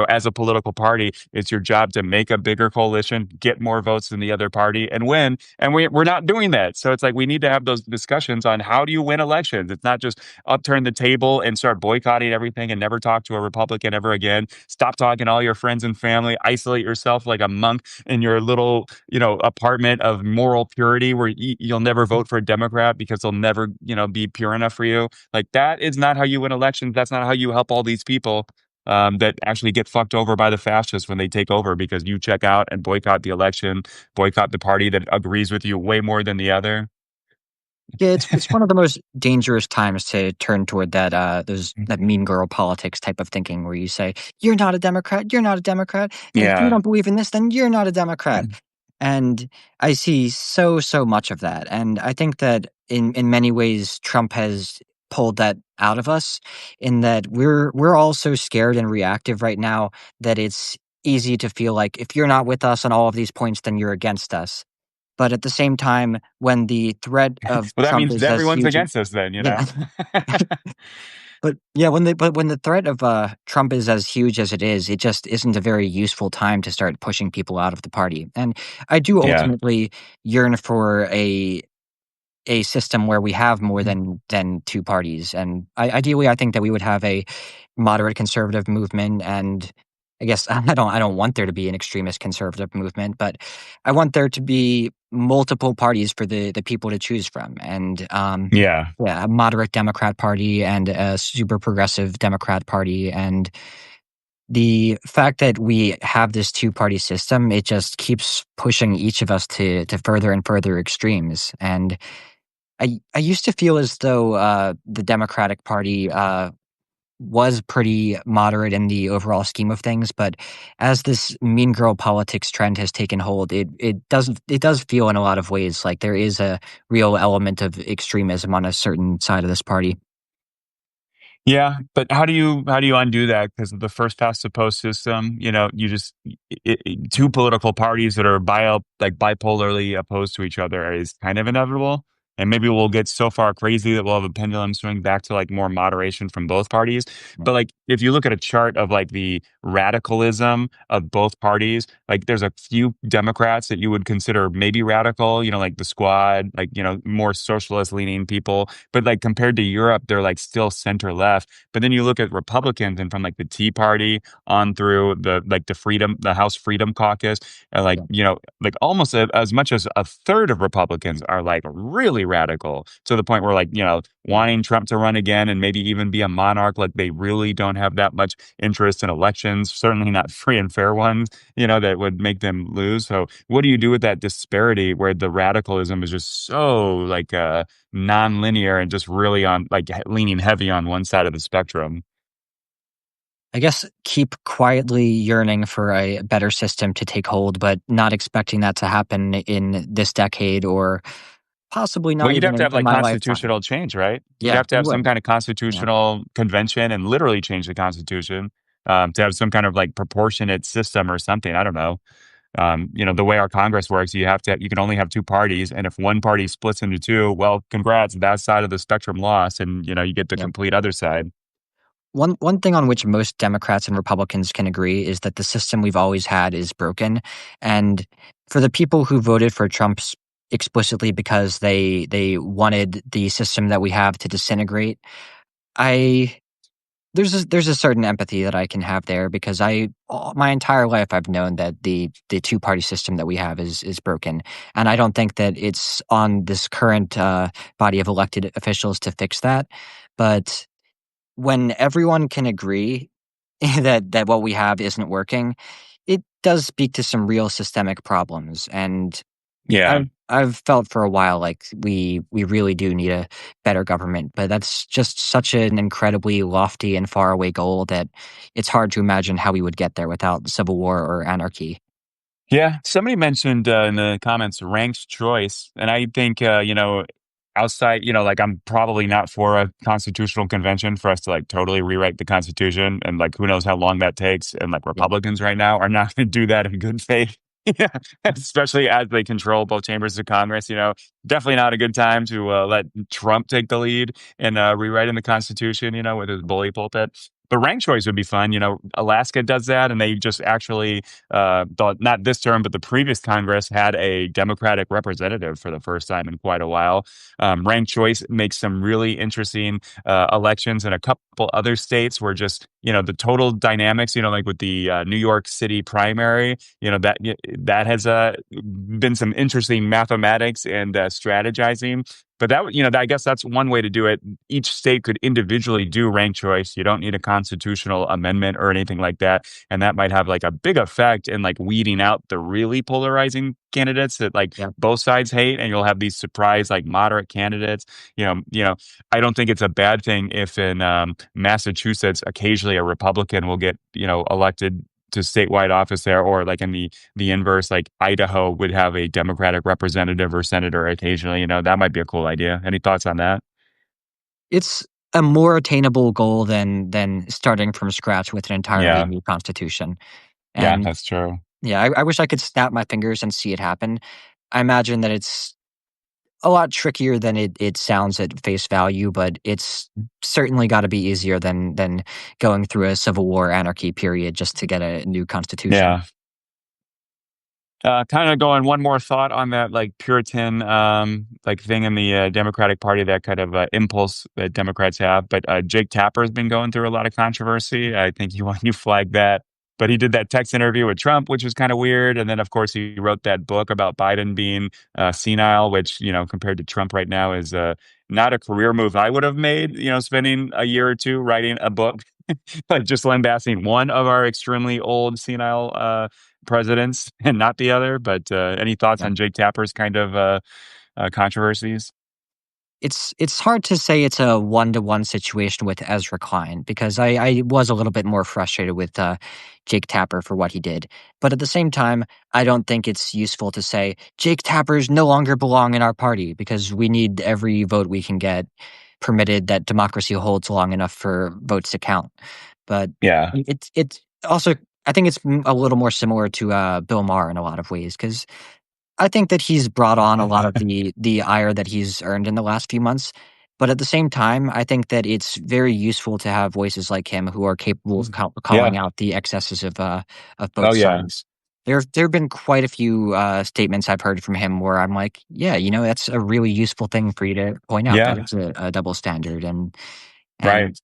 as a political party, it's your job to make a bigger coalition, get more votes than the other party, and win. And we're not doing that. So it's like we need to have those discussions on how do you win elections. It's not just upturn the table and start boycotting everything and never talk to a Republican ever again. Stop talking to all your friends and family. Isolate yourself like a monk in your little apartment of moral purity where you'll never vote for a Democrat because they'll never be pure enough for you. Like that is not how you win elections. That's not how you help all these people that actually get fucked over by the fascists when they take over because you check out and boycott the election, boycott the party that agrees with you way more than the other.
Yeah, it's one of the most dangerous times to turn toward that mean girl politics type of thinking where you say, "You're not a Democrat, you're not a Democrat, and if you
Yeah.
don't believe in this, then you're not a Democrat." And I see so much of that. And I think that in many ways Trump has pulled that out of us in that we're all so scared and reactive right now that it's easy to feel like if you're not with us on all of these points, then you're against us. But at the same time, when the threat of
Well, that
Trump
means
is as
everyone's
huge
against us then,
yeah. But yeah, when the threat of Trump is as huge as it is, it just isn't a very useful time to start pushing people out of the party. And I do
Yeah.
ultimately yearn for a system where we have more than two parties. And ideally, I think that we would have a moderate conservative movement. And I guess I don't want there to be an extremist conservative movement, but I want there to be multiple parties for the people to choose from. And
Yeah.
yeah, a moderate Democrat Party and a super progressive Democrat Party. And the fact that we have this two-party system, it just keeps pushing each of us to further and further extremes. And I used to feel as though the Democratic Party was pretty moderate in the overall scheme of things, but as this mean girl politics trend has taken hold, it does feel in a lot of ways like there is a real element of extremism on a certain side of this party.
Yeah, but how do you undo that? Because of the first past the post system, you just two political parties that are bipolarly opposed to each other is kind of inevitable. And maybe we'll get so far crazy that we'll have a pendulum swing back to like more moderation from both parties.
Yeah.
But like if you look at a chart of like the radicalism of both parties, like there's a few Democrats that you would consider maybe radical, like the Squad, like more socialist leaning people, but like compared to Europe, they're like still center left. But then you look at Republicans and from like the Tea Party on through the House Freedom Caucus, and like,
Yeah.
like almost as much as a third of Republicans are like really radical to the point where like,
Yeah.
wanting Trump to run again and maybe even be a monarch, like they really don't have that much interest in elections, certainly not free and fair ones, that would make them lose. So what do you do with that disparity where the radicalism is just so like non-linear and just really on like leaning heavy on one side of the spectrum?
I guess keep quietly yearning for a better system to take hold, but not expecting that to happen in this decade or possibly
Well,
not
you'd
even
have to
in,
have
in
like
my lifetime.
constitutional change, right? You'd
Yeah,
have to
it
have some
would.
kind of
Yeah.
constitutional convention and literally change the constitution, to have some kind of like proportionate system or something. I don't know. The way our Congress works, you can only have two parties, and if one party splits into two, well, congrats, that side of the spectrum lost, and you get the
Yeah.
complete other side.
One thing on which most Democrats and Republicans can agree is that the system we've always had is broken, and for the people who voted for Trump's explicitly because they wanted the system that we have to disintegrate, I there's a certain empathy that I can have there because my entire life I've known that the two-party system that we have is broken, and I don't think that it's on this current body of elected officials to fix that, but when everyone can agree that what we have isn't working, it does speak to some real systemic problems, and
Yeah.
I've felt for a while like we really do need a better government, but that's just such an incredibly lofty and faraway goal that it's hard to imagine how we would get there without civil war or anarchy.
Yeah, somebody mentioned in the comments ranked choice, and I think outside, like I'm probably not for a constitutional convention for us to like totally rewrite the Constitution, and like who knows how long that takes, and like
Yeah,
Republicans right now are not going to do that in good faith. Yeah, especially as they control both chambers of Congress. Definitely not a good time to let Trump take the lead in rewriting the Constitution. With his bully pulpit. But ranked choice would be fun. Alaska does that, and they just actually not this term, but the previous Congress had a Democratic representative for the first time in quite a while. Ranked choice makes some really interesting elections in a couple other states where just the total dynamics, like with the New York City primary, that has been some interesting mathematics and strategizing. But I guess that's one way to do it. Each state could individually do ranked choice. You don't need a constitutional amendment or anything like that, and that might have like a big effect in like weeding out the really polarizing candidates that like
yeah.
both sides hate, and you'll have these surprise like moderate candidates. I don't think it's a bad thing if in Massachusetts occasionally a Republican will get elected to statewide office there, or like in the inverse, like Idaho would have a Democratic representative or senator occasionally. That might be a cool idea. Any thoughts on that?
It's a more attainable goal than starting from scratch with an entirely
Yeah,
new constitution.
yeah,
And
that's true.
yeah, I wish I could snap my fingers and see it happen. I imagine that it's a lot trickier than it sounds at face value, but it's certainly got to be easier than going through a civil war anarchy period just to get a new constitution.
Yeah. Kind of going one more thought on that, like Puritan, like thing in the Democratic Party, that kind of impulse that Democrats have. But Jake Tapper has been going through a lot of controversy. I think you flagged that, but he did that text interview with Trump, which was kind of weird. And then, of course, he wrote that book about Biden being senile, which compared to Trump right now is not a career move I would have made. Spending a year or two writing a book, like just lambasting one of our extremely old senile presidents and not the other. But any thoughts
Yeah.
on Jake Tapper's kind of controversies?
It's hard to say it's a one-to-one situation with Ezra Klein because I was a little bit more frustrated with Jake Tapper for what he did. But at the same time, I don't think it's useful to say Jake Tappers no longer belong in our party because we need every vote we can get permitted that democracy holds long enough for votes to count. But
Yeah.
it's also I think it's a little more similar to Bill Maher in a lot of ways because I think that he's brought on a lot of the ire that he's earned in the last few months, but at the same time, I think that it's very useful to have voices like him who are capable of calling
Yeah.
out the excesses of
Oh,
both
yeah.
sides. There have been quite a few statements I've heard from him where I'm like, yeah, that's a really useful thing for you to point out that
Yeah.
it's a double standard,
Right.
and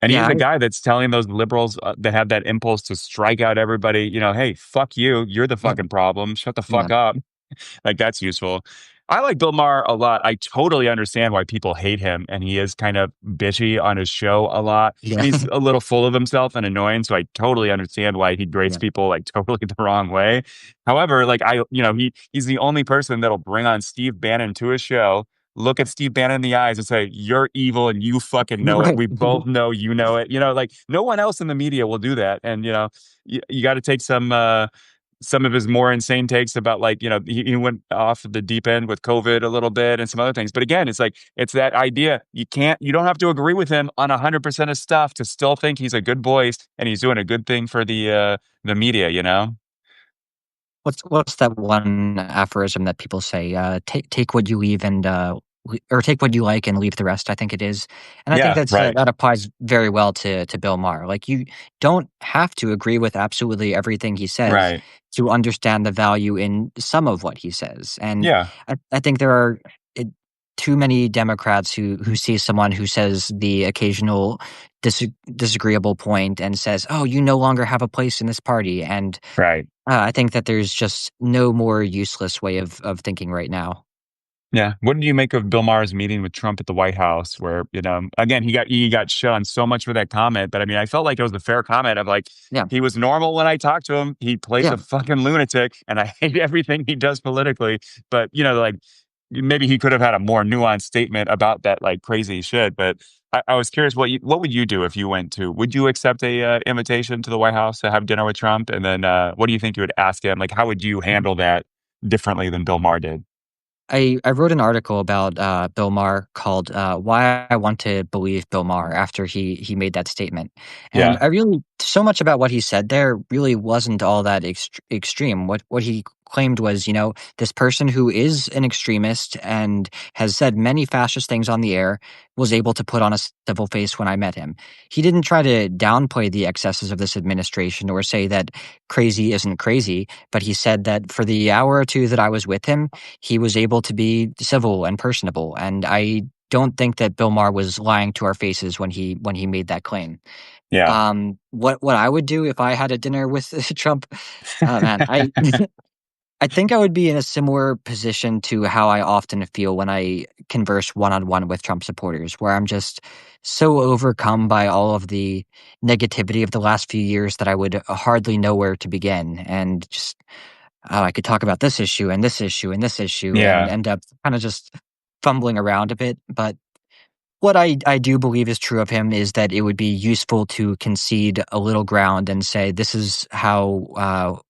And he's
yeah,
the guy that's telling those liberals that have that impulse to strike out everybody, hey, fuck you. You're the
yeah,
fucking problem. Shut the
yeah,
fuck up. Like, that's useful. I like Bill Maher a lot. I totally understand why people hate him, and he is kind of bitchy on his show a lot,
yeah,
and he's a little full of himself and annoying, so I totally understand why he grades
yeah.
people, like, totally the wrong way. However, like, he's the only person that'll bring on Steve Bannon to his show, look at Steve Bannon in the eyes and say, "You're evil and you fucking know it.
Right.
We both know you know it." Like, no one else in the media will do that, and, you gotta take some of his more insane takes about, like, he went off the deep end with COVID a little bit and some other things. But again, it's like, it's that idea. You don't have to agree with him on 100% of stuff to still think he's a good voice and he's doing a good thing for the media, you know?
What's that one aphorism that people say? Take what you leave and or take what you like and leave the rest. I think it is, and I think
Yeah, right.
that applies very well to Bill Maher. Like you don't have to agree with absolutely everything he says
Right.
to understand the value in some of what he says, and
Yeah.
I think there are it, too many Democrats who see someone who says the occasional disagreeable point and says, "Oh, you no longer have a place in this party," and
Right.
I think that there's just no more useless way of thinking right now.
Yeah. What did you make of Bill Maher's meeting with Trump at the White House, where, again, he got shunned so much for that comment, but I mean, I felt like it was a fair comment of, like,
Yeah,
he was normal when I talked to him. He plays
yeah.
a fucking lunatic, and I hate everything he does politically. But, like, maybe he could have had a more nuanced statement about that, like, crazy shit. But I was curious, what would you do if you went to? Would you accept a invitation to the White House to have dinner with Trump? And then what do you think you would ask him? Like, how would you handle that differently than Bill Maher did?
I wrote an article about Bill Maher called "Why I Want to Believe Bill Maher" after he made that statement, and
Yeah.
I really so much about what he said there really wasn't all that extreme. What he claimed was, this person who is an extremist and has said many fascist things on the air was able to put on a civil face when I met him. He didn't try to downplay the excesses of this administration or say that crazy isn't crazy, but he said that for the hour or two that I was with him, he was able to be civil and personable, and I don't think that Bill Maher was lying to our faces when he made that claim.
Yeah.
What I would do if I had a dinner with Trump, oh man, I think I would be in a similar position to how I often feel when I converse one on one with Trump supporters, where I'm just so overcome by all of the negativity of the last few years that I would hardly know where to begin, and just oh, I could talk about this issue and this issue and this issue and
Yeah.
end up kind of just fumbling around a bit. But what I do believe is true of him is that it would be useful to concede a little ground and say, this is how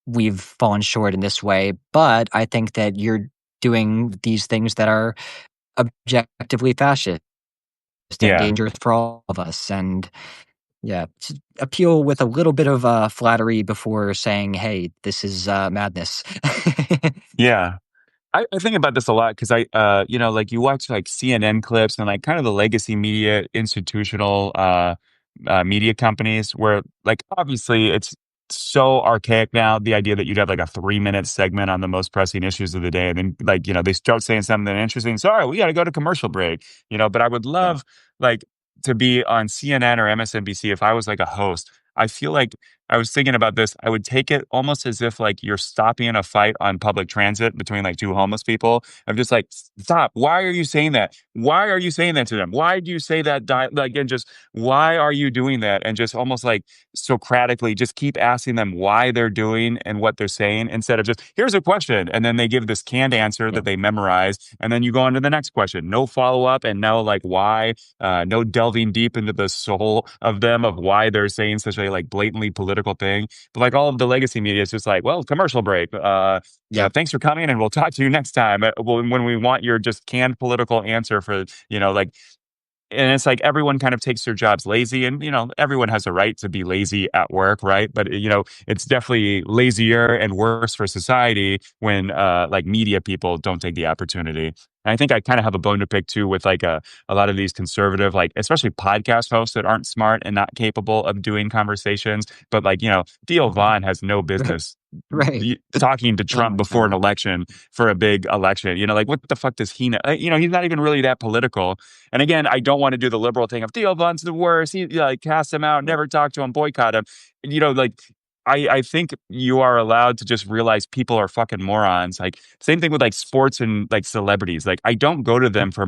we've fallen short in this way. But I think that you're doing these things that are objectively fascist and
Yeah.
dangerous for all of us. And yeah, appeal with a little bit of flattery before saying, hey, this is madness.
Yeah. I think about this a lot because like, you watch, like, CNN clips and, like, kind of the legacy media, institutional media companies where, like, obviously it's so archaic now. The idea that you'd have, like, a 3-minute segment on the most pressing issues of the day, and then, like, they start saying something interesting. Sorry, we got to go to commercial break. But I would
Yeah,
love, like, to be on CNN or MSNBC if I was, like, a host. I feel like I was thinking about this. I would take it almost as if, like, you're stopping a fight on public transit between, like, two homeless people. I'm just like, stop. Why are you saying that? Why are you saying that to them? Why do you say that? Like, and just why are you doing that? And just almost like Socratically, just keep asking them why they're doing and what they're saying instead of just, here's a question. And then they give this canned answer
yeah,
that they memorize. And then you go on to the next question. No follow up and no, like, why, no delving deep into the soul of them of why they're saying such a, like, blatantly political thing. But, like, all of the legacy media is just like, well, commercial break.
yeah.
Thanks for coming, and we'll talk to you next time. When we want your just canned political answer for, like. and it's like everyone kind of takes their jobs lazy, and everyone has a right to be lazy at work, right? But it's definitely lazier and worse for society when like media people don't take the opportunity. And I think I kind of have a bone to pick too with like a lot of these conservative, like especially podcast hosts that aren't smart and not capable of doing conversations. But like Theo Vaughn has no
Right.
business
Right.
talking to
Oh
Trump
my
before an
god.
election for a big election. Like what the fuck does he know? He's not even really that political. And again, I don't want to do the liberal thing of Theo Von's the worst. He like cast him out, never talk to him, boycott him. Like I think you are allowed to just realize people are fucking morons. Like same thing with like sports and like celebrities. Like I don't go to them for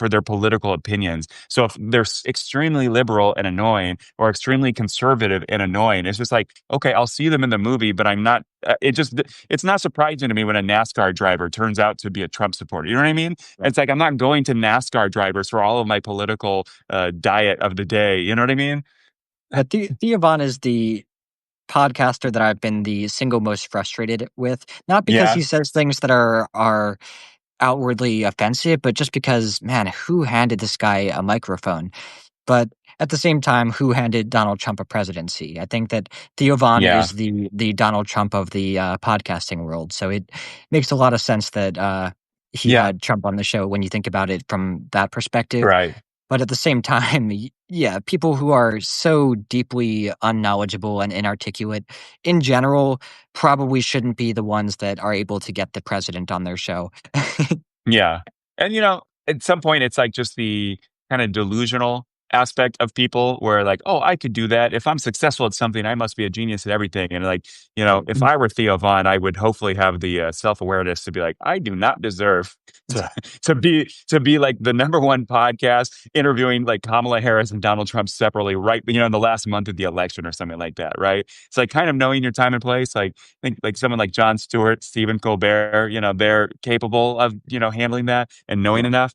their political opinions. So if they're extremely liberal and annoying or extremely conservative and annoying, it's just like, okay, I'll see them in the movie, but I'm not it's not surprising to me when a NASCAR driver turns out to be a Trump supporter. You know what I mean?
Right.
It's like I'm not going to NASCAR drivers for all of my political diet of the day. You know what I mean?
Theo Von is the podcaster that I've been the single most frustrated with, not because
Yeah,
he says things that are outwardly offensive, but just because, man, who handed this guy a microphone? But at the same time, who handed Donald Trump a presidency? I think that Theo Von
yeah,
is the Donald Trump of the podcasting world. So it makes a lot of sense that he
yeah.
had Trump on the show when you think about it from that perspective.
Right.
But at the same time, yeah, people who are so deeply unknowledgeable and inarticulate in general probably shouldn't be the ones that are able to get the president on their show.
Yeah. And at some point it's like just the kind of delusional aspect of people where like, oh, I could do that. If I'm successful at something, I must be a genius at everything. And like,
Right.
if I were Theo Vaughn, I would hopefully have the self-awareness to be like, I do not deserve to to be like the number one podcast interviewing like Kamala Harris and Donald Trump separately, right? In the last month of the election or something like that, right? It's like kind of knowing your time and place. Like think like someone like Jon Stewart, Stephen Colbert, they're capable of, handling that and knowing
Yeah.
enough.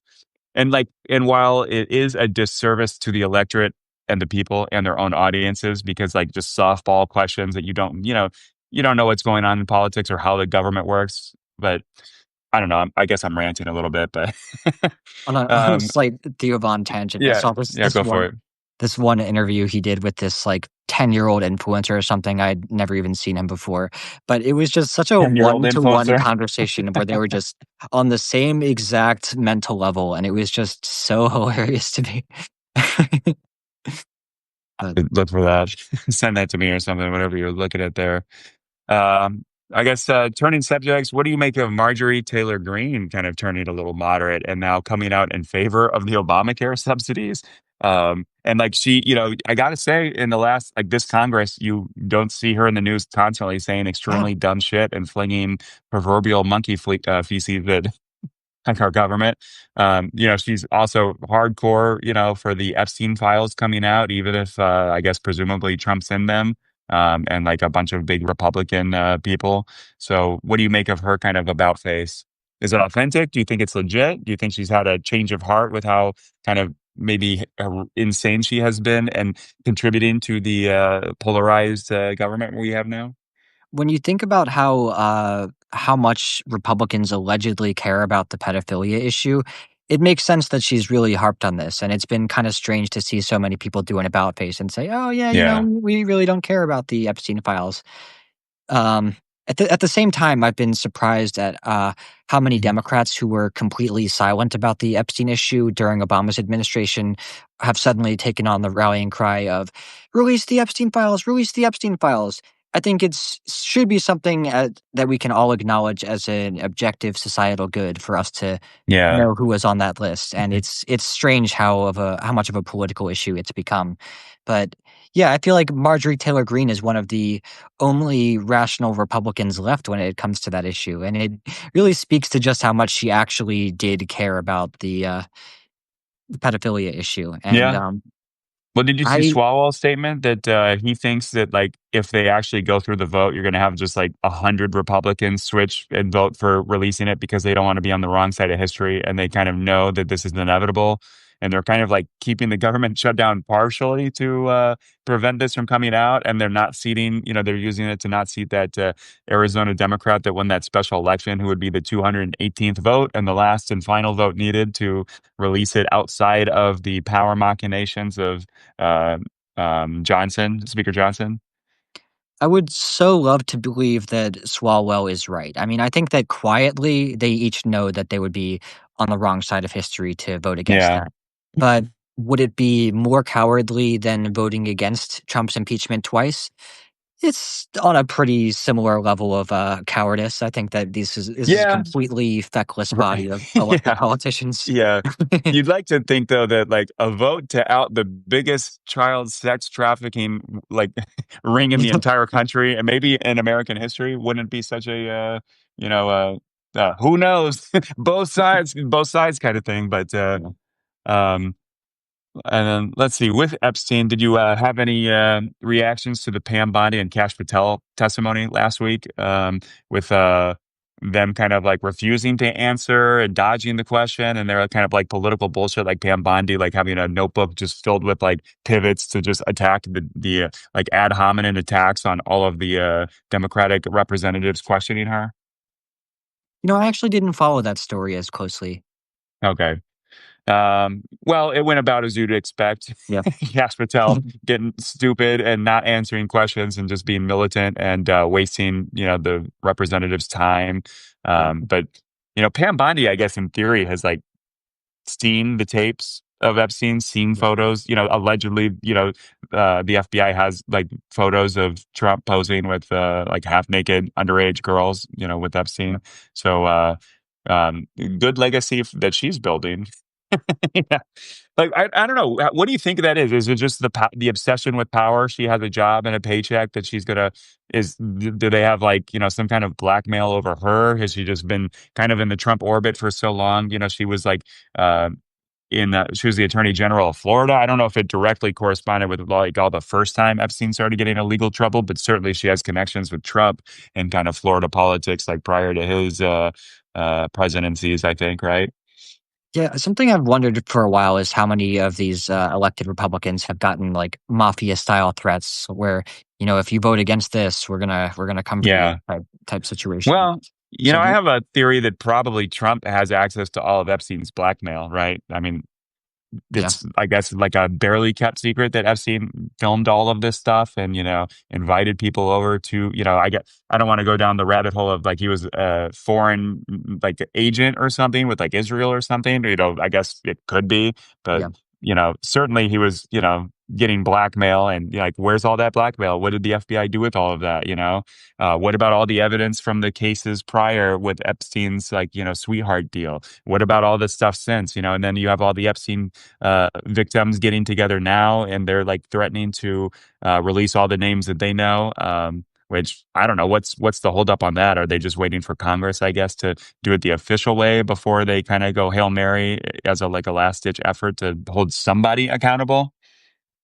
And while it is a disservice to the electorate and the people and their own audiences, because like just softball questions that you don't know what's going on in politics or how the government works. But I don't know. I guess I'm ranting a little bit, but
On a
um,
slight Theo Von tangent, I
yeah,
saw this
yeah, go for it.
this one interview he did with this like 10-year-old influencer or something. I'd never even seen him before, but it was just such a
10-year-old
one-to-one
influencer.
conversation where they were just on the same exact mental level, and it was just so hilarious to me. But
Look for that. Send that to me or something, whatever you're looking at there. Um, I guess turning subjects, what do you make of Marjorie Taylor Greene kind of turning a little moderate and now coming out in favor of the Obamacare subsidies? And like she, I gotta say, in the last like this Congress, you don't see her in the news constantly saying
yeah,
extremely dumb shit and flinging proverbial feces at like our government. She's also hardcore, for the Epstein files coming out, even if I guess presumably Trump's in them, and like a bunch of big Republican people. So, what do you make of her kind of about face? Is it authentic? Do you think it's legit? Do you think she's had a change of heart with how kind of maybe insane she has been and contributing to the polarized government we have now?
when you think about how much Republicans allegedly care about the pedophilia issue, it makes sense that she's really harped on this, and it's been kind of strange to see so many people do an about face and say, "Oh yeah,
Yeah.
we really don't care about the Epstein files." Um, at the same time, I've been surprised at how many
Mhm.
Democrats who were completely silent about the Epstein issue during Obama's administration have suddenly taken on the rallying cry of "Release the Epstein files! Release the Epstein files!" I think it's should be something that we can all acknowledge as an objective societal good for us to
Yeah.
know who was on that list, and it's strange how much of a political issue it's become. But yeah, I feel like Marjorie Taylor Greene is one of the only rational Republicans left when it comes to that issue, and it really speaks to just how much she actually did care about the pedophilia issue. And
Yeah. Well, did you see
I
Swalwell's statement that he thinks that like if they actually go through the vote, you're going to have just like 100 Republicans switch and vote for releasing it because they don't want to be on the wrong side of history and they kind of know that this is inevitable. and they're kind of like keeping the government shut down partially to prevent this from coming out. And they're not seating, they're using it to not seat that Arizona Democrat that won that special election, who would be the 218th vote and the last and final vote needed to release it outside of the power machinations of uh, Speaker Johnson.
I would so love to believe that Swalwell is right. I mean, I think that quietly they each know that they would be on the wrong side of history to vote against
Yeah.
that. But would it be more cowardly than voting against Trump's impeachment twice? It's on a pretty similar level of cowardice. I think that this is a
Yeah.
completely feckless
Right.
body of elected
Yeah.
politicians.
Yeah. You'd like to think though that like a vote to out the biggest child sex trafficking like ring in the entire country and maybe in American history wouldn't be such a who knows both sides kind of thing. But um and then let's see, with Epstein, did you have any reactions to the Pam Bondi and Cash Patel testimony last week? With them kind of like refusing to answer and dodging the question, and they're kind of like political bullshit, like Pam Bondi, like having a notebook just filled with like pivots to just attack the like ad hominem attacks on all of the Democratic representatives questioning her.
I actually didn't follow that story as closely.
Okay. Well, it went about as you'd expect.
Yeah.
Yash Patel getting stupid and not answering questions and just being militant and wasting, the representative's time. But Pam Bondi, I guess, in theory, has like seen the tapes of Epstein, seen
Yeah.
photos. Allegedly, the FBI has like photos of Trump posing with like half naked underage girls, with Epstein. So, good legacy that she's building. Yeah. Like, I don't know. What do you think that is? Is it just the obsession with power? She has a job and a paycheck that she's gonna do they have like, some kind of blackmail over her? Has she just been kind of in the Trump orbit for so long? She was like, uh, she was the attorney general of Florida. I don't know if it directly corresponded with like all the first time Epstein started getting in legal trouble, but certainly she has connections with Trump and kind of Florida politics, like prior to his presidencies, I think, right?
Yeah, something I've wondered for a while is how many of these elected Republicans have gotten like mafia style threats where, if you vote against this, we're gonna come for you
Yeah.
type situation.
Well,
So
I have a theory that probably Trump has access to all of Epstein's blackmail, right? I mean,
yeah,
it's, I guess, like a barely kept secret that Epstein filmed all of this stuff and, invited people over to, I don't want to go down the rabbit hole of like he was a foreign like agent or something with like Israel or something. I guess it could be, but,
yeah.
certainly he was, getting blackmail and like, where's all that blackmail? What did the FBI do with all of that? What about all the evidence from the cases prior with Epstein's like, sweetheart deal? What about all this stuff since, and then you have all the Epstein victims getting together now, and they're like threatening to release all the names that they know. Which I don't know what's the holdup on that. Are they just waiting for Congress, I guess, to do it the official way before they kind of go Hail Mary as a last ditch effort to hold somebody accountable?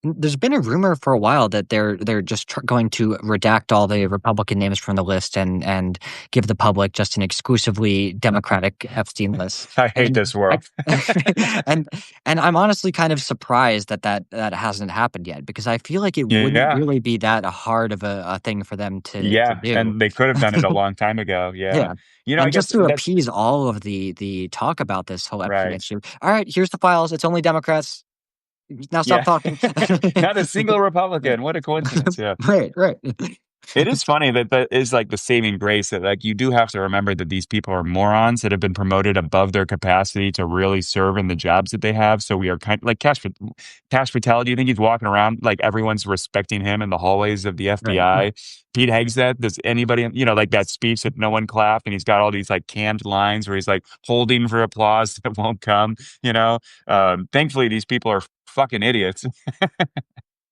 There's been a rumor for a while that they're just going to redact all the Republican names from the list and give the public just an exclusively Democratic Epstein list.
I hate
And
this
I
world.
and and I'm honestly kind of surprised that hasn't happened yet because I feel like it wouldn't
Yeah.
really be that hard of a thing for them to
Yeah.
do.
And they could have done it a long time ago. Yeah.
Yeah.
I
And
guess
just to
that's
appease all of the talk about this whole Epstein
right.
issue. All right, here's the files. It's only Democrats. Now stop
Yeah.
talking.
Not a single Republican. What a coincidence. Yeah.
Right, right.
It is funny that that is like the saving grace that like you do have to remember that these people are morons that have been promoted above their capacity to really serve in the jobs that they have. So we are kind of like Cash Patel. Do you think he's walking around like everyone's respecting him in the hallways of the
Right.
FBI? Pete Hegseth, does anybody, like that speech that no one clapped and he's got all these like canned lines where he's like holding for applause that won't come, thankfully these people are fucking idiots.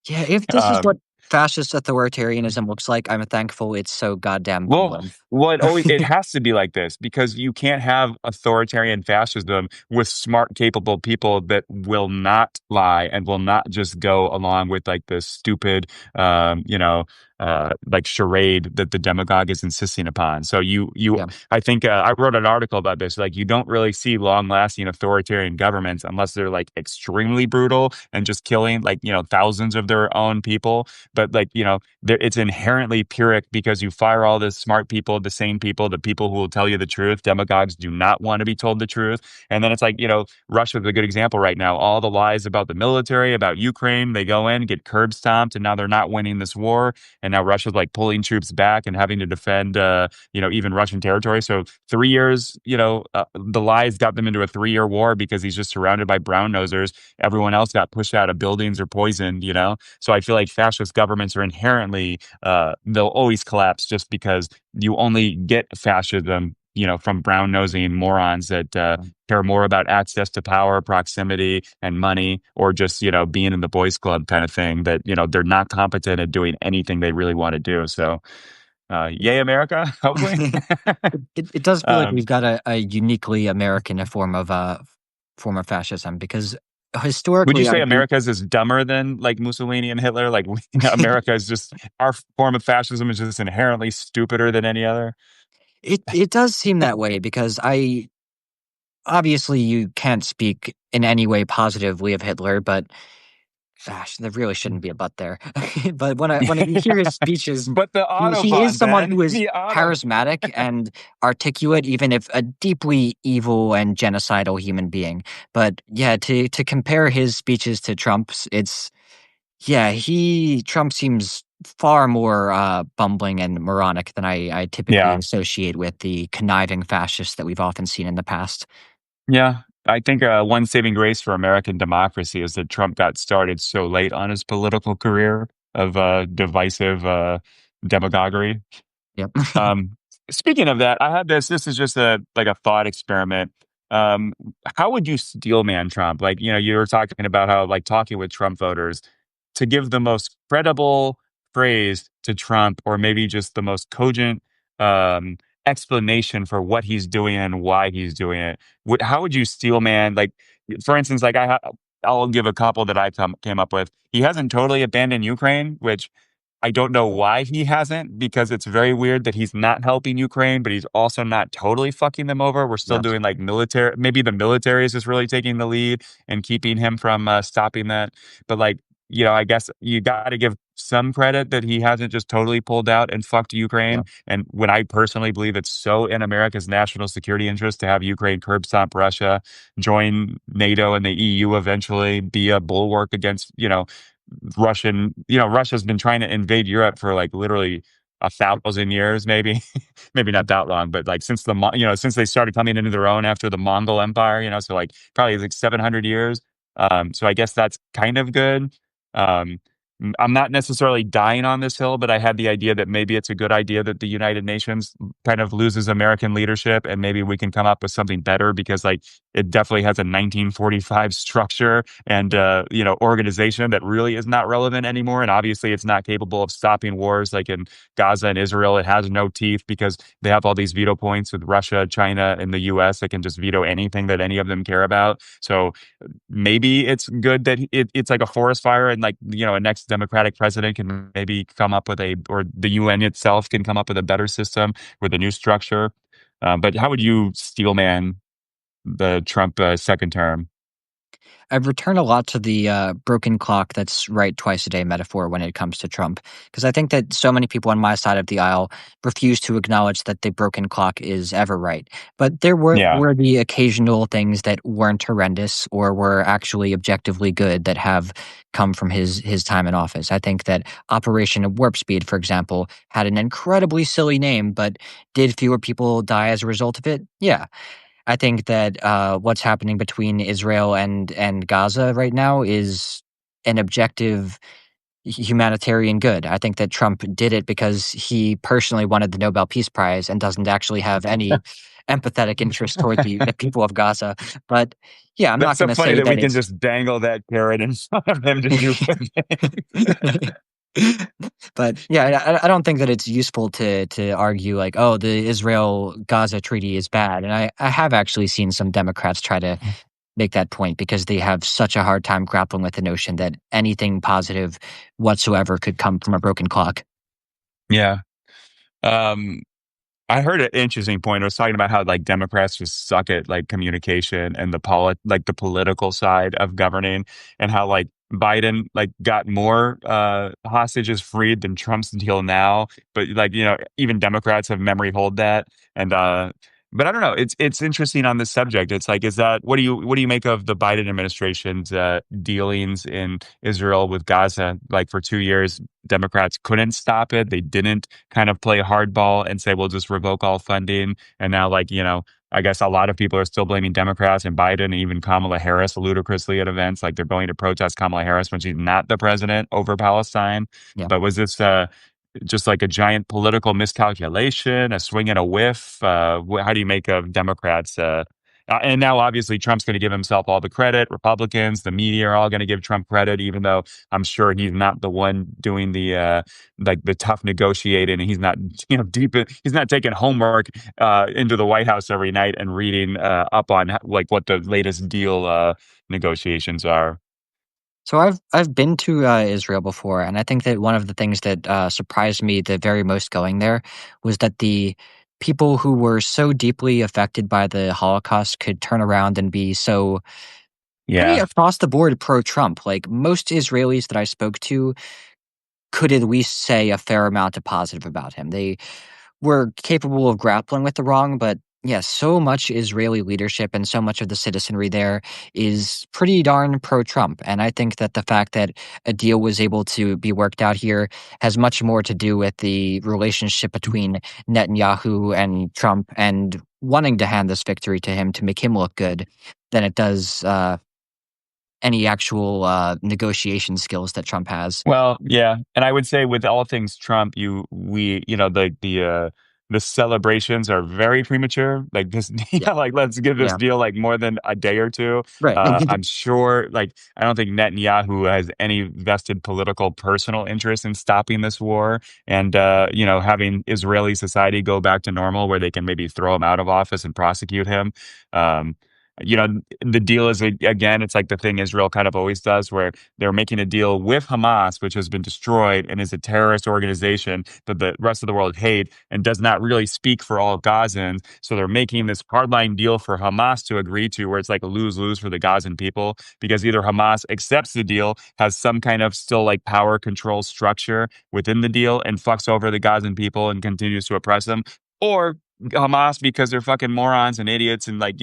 Yeah, if this is
um,
what fascist authoritarianism looks like, I'm thankful it's so goddamn
Well,
boring.
it has to be like this because you can't have authoritarian fascism with smart, capable people that will not lie and will not just go along with like the stupid, like charade that the demagogue is insisting upon. So
Yeah.
I think I wrote an article about this. Like, you don't really see long-lasting authoritarian governments unless they're like extremely brutal and just killing like thousands of their own people. But like it's inherently pyrrhic because you fire all the smart people, the sane people, the people who will tell you the truth. Demagogues do not want to be told the truth. And then it's like Russia's a good example right now. All the lies about the military, about Ukraine, they go in, get curb stomped, and now they're not winning this war. And now Russia's like pulling troops back and having to defend, even Russian territory. So 3 years, the lies got them into a 3-year war because he's just surrounded by brown nosers. Everyone else got pushed out of buildings or poisoned. So I feel like fascist governments are inherently, they'll always collapse just because you only get fascism from brown nosing morons that care more about access to power, proximity, and money, or just being in the boys club kind of thing. That they're not competent at doing anything they really want to do. So, yay, America! Hopefully,
It does feel like
um,
we've got a uniquely American form of fascism because
would you
historically, I
say
do.
America's is dumber than like Mussolini and Hitler? Like America is just our form of fascism is just inherently stupider than any other.
It does seem that way because I obviously you can't speak in any way positively of Hitler, but gosh, there really shouldn't be a but there. But when you hear his speeches,
But the
he is
Autobahn,
someone
Ben,
who is
the Autobahn.
charismatic and articulate, even if a deeply evil and genocidal human being. But yeah, to compare his speeches to Trump's, Trump seems far more bumbling and moronic than I typically
Yeah.
associate with the conniving fascists that we've often seen in the past.
Yeah, I think one saving grace for American democracy is that Trump got started so late on his political career of divisive demagoguery.
Yep.
Um, Speaking of that, I had this. This is just a like a thought experiment. Um, how would you steel man Trump? Like, you were talking about how like talking with Trump voters to give the most credible praise to Trump, or maybe just the most cogent explanation for what he's doing and why he's doing it. How would you steel man? Like, for instance, like I'll give a couple that came up with. He hasn't totally abandoned Ukraine, which I don't know why he hasn't, because it's very weird that he's not helping Ukraine, but he's also not totally fucking them over. We're still
Yes.
doing like military, maybe the military is just really taking the lead and keeping him from stopping that. But like, I guess you got to give some credit that he hasn't just totally pulled out and fucked Ukraine.
Yep.
And when I personally believe it's so in America's national security interest to have Ukraine curb stomp Russia, join NATO and the EU eventually, be a bulwark against, Russia's been trying to invade Europe for like literally 1,000 years, maybe, maybe not that long, but like since since they started coming into their own after the Mongol Empire, so like probably like 700 years. So I guess that's kind of good. Um, I'm not necessarily dying on this hill, but I had the idea that maybe it's a good idea that the United Nations kind of loses American leadership, and maybe we can come up with something better, because like it definitely has a 1945 structure and organization that really is not relevant anymore. And obviously it's not capable of stopping wars like in Gaza and Israel. It has no teeth because they have all these veto points with Russia, China, and the US that can just veto anything that any of them care about. So maybe it's good that it's like a forest fire, and like a next democratic president can maybe come up with or the UN itself can come up with a better system with a new structure. But how would you steelman the Trump second term?
I've returned a lot to the broken clock that's right twice a day metaphor when it comes to Trump, because I think that so many people on my side of the aisle refuse to acknowledge that the broken clock is ever right. But there
Yeah.
were the occasional things that weren't horrendous or were actually objectively good that have come from his time in office. I think that Operation Warp Speed, for example, had an incredibly silly name, but did fewer people die as a result of it? Yeah. I think that what's happening between Israel and Gaza right now is an objective humanitarian good. I think that Trump did it because he personally wanted the Nobel Peace Prize and doesn't actually have any empathetic interest toward the people of Gaza. But yeah, I'm not
That's
going
so
to
funny
say
that
that
we can
it's.
just dangle that carrot in front of him to do good things.
But yeah, I don't think that it's useful to argue like, oh, the Israel Gaza treaty is bad. And I have actually seen some Democrats try to make that point because they have such a hard time grappling with the notion that anything positive whatsoever could come from a broken clock.
Yeah. Um, I heard an interesting point. It was talking about how like Democrats just suck at like communication and the political side of governing, and how like Biden like got more hostages freed than Trump's deal now. But like, even Democrats have memory hold that. And but I don't know. It's interesting on this subject. It's like, is that what do you make of the Biden administration's dealings in Israel with Gaza? Like for 2 years, Democrats couldn't stop it. They didn't kind of play hardball and say, we'll just revoke all funding. And now, like, I guess a lot of people are still blaming Democrats and Biden and even Kamala Harris ludicrously at events. Like they're going to protest Kamala Harris when she's not the president over Palestine.
Yeah.
But was this just like a giant political miscalculation, a swing and a whiff? How do you make of Democrats? And now, obviously, Trump's going to give himself all the credit. Republicans, the media are all going to give Trump credit, even though I'm sure he's not the one doing the like the tough negotiating, and he's not he's not taking homework into the White House every night and reading up on like what the latest deal negotiations are.
So I've been to Israel before, and I think that one of the things that surprised me the very most going there was that the people who were so deeply affected by the Holocaust could turn around and be so pretty
Yeah.
across the board pro-Trump. Like most Israelis that I spoke to could at least say a fair amount of positive about him. They were capable of grappling with the wrong, but yes, so much Israeli leadership and so much of the citizenry there is pretty darn pro-Trump. And I think that the fact that a deal was able to be worked out here has much more to do with the relationship between Netanyahu and Trump and wanting to hand this victory to him to make him look good than it does any actual negotiation skills that Trump has.
Well, yeah, and I would say with all things Trump, the celebrations are very premature. Like this,
Yeah,
like let's give this
yeah,
deal like more than a day or two.
right.
I'm sure, like I don't think Netanyahu has any vested political personal interest in stopping this war, and having Israeli society go back to normal, where they can maybe throw him out of office and prosecute him. Um, the deal is again, it's like the thing Israel kind of always does, where they're making a deal with Hamas, which has been destroyed and is a terrorist organization that the rest of the world hate and does not really speak for all Gazans. So they're making this hardline deal for Hamas to agree to, where it's like a lose-lose for the Gazan people, because either Hamas accepts the deal, has some kind of still like power control structure within the deal, and fucks over the Gazan people and continues to oppress them, or Hamas, because they're fucking morons and idiots and like,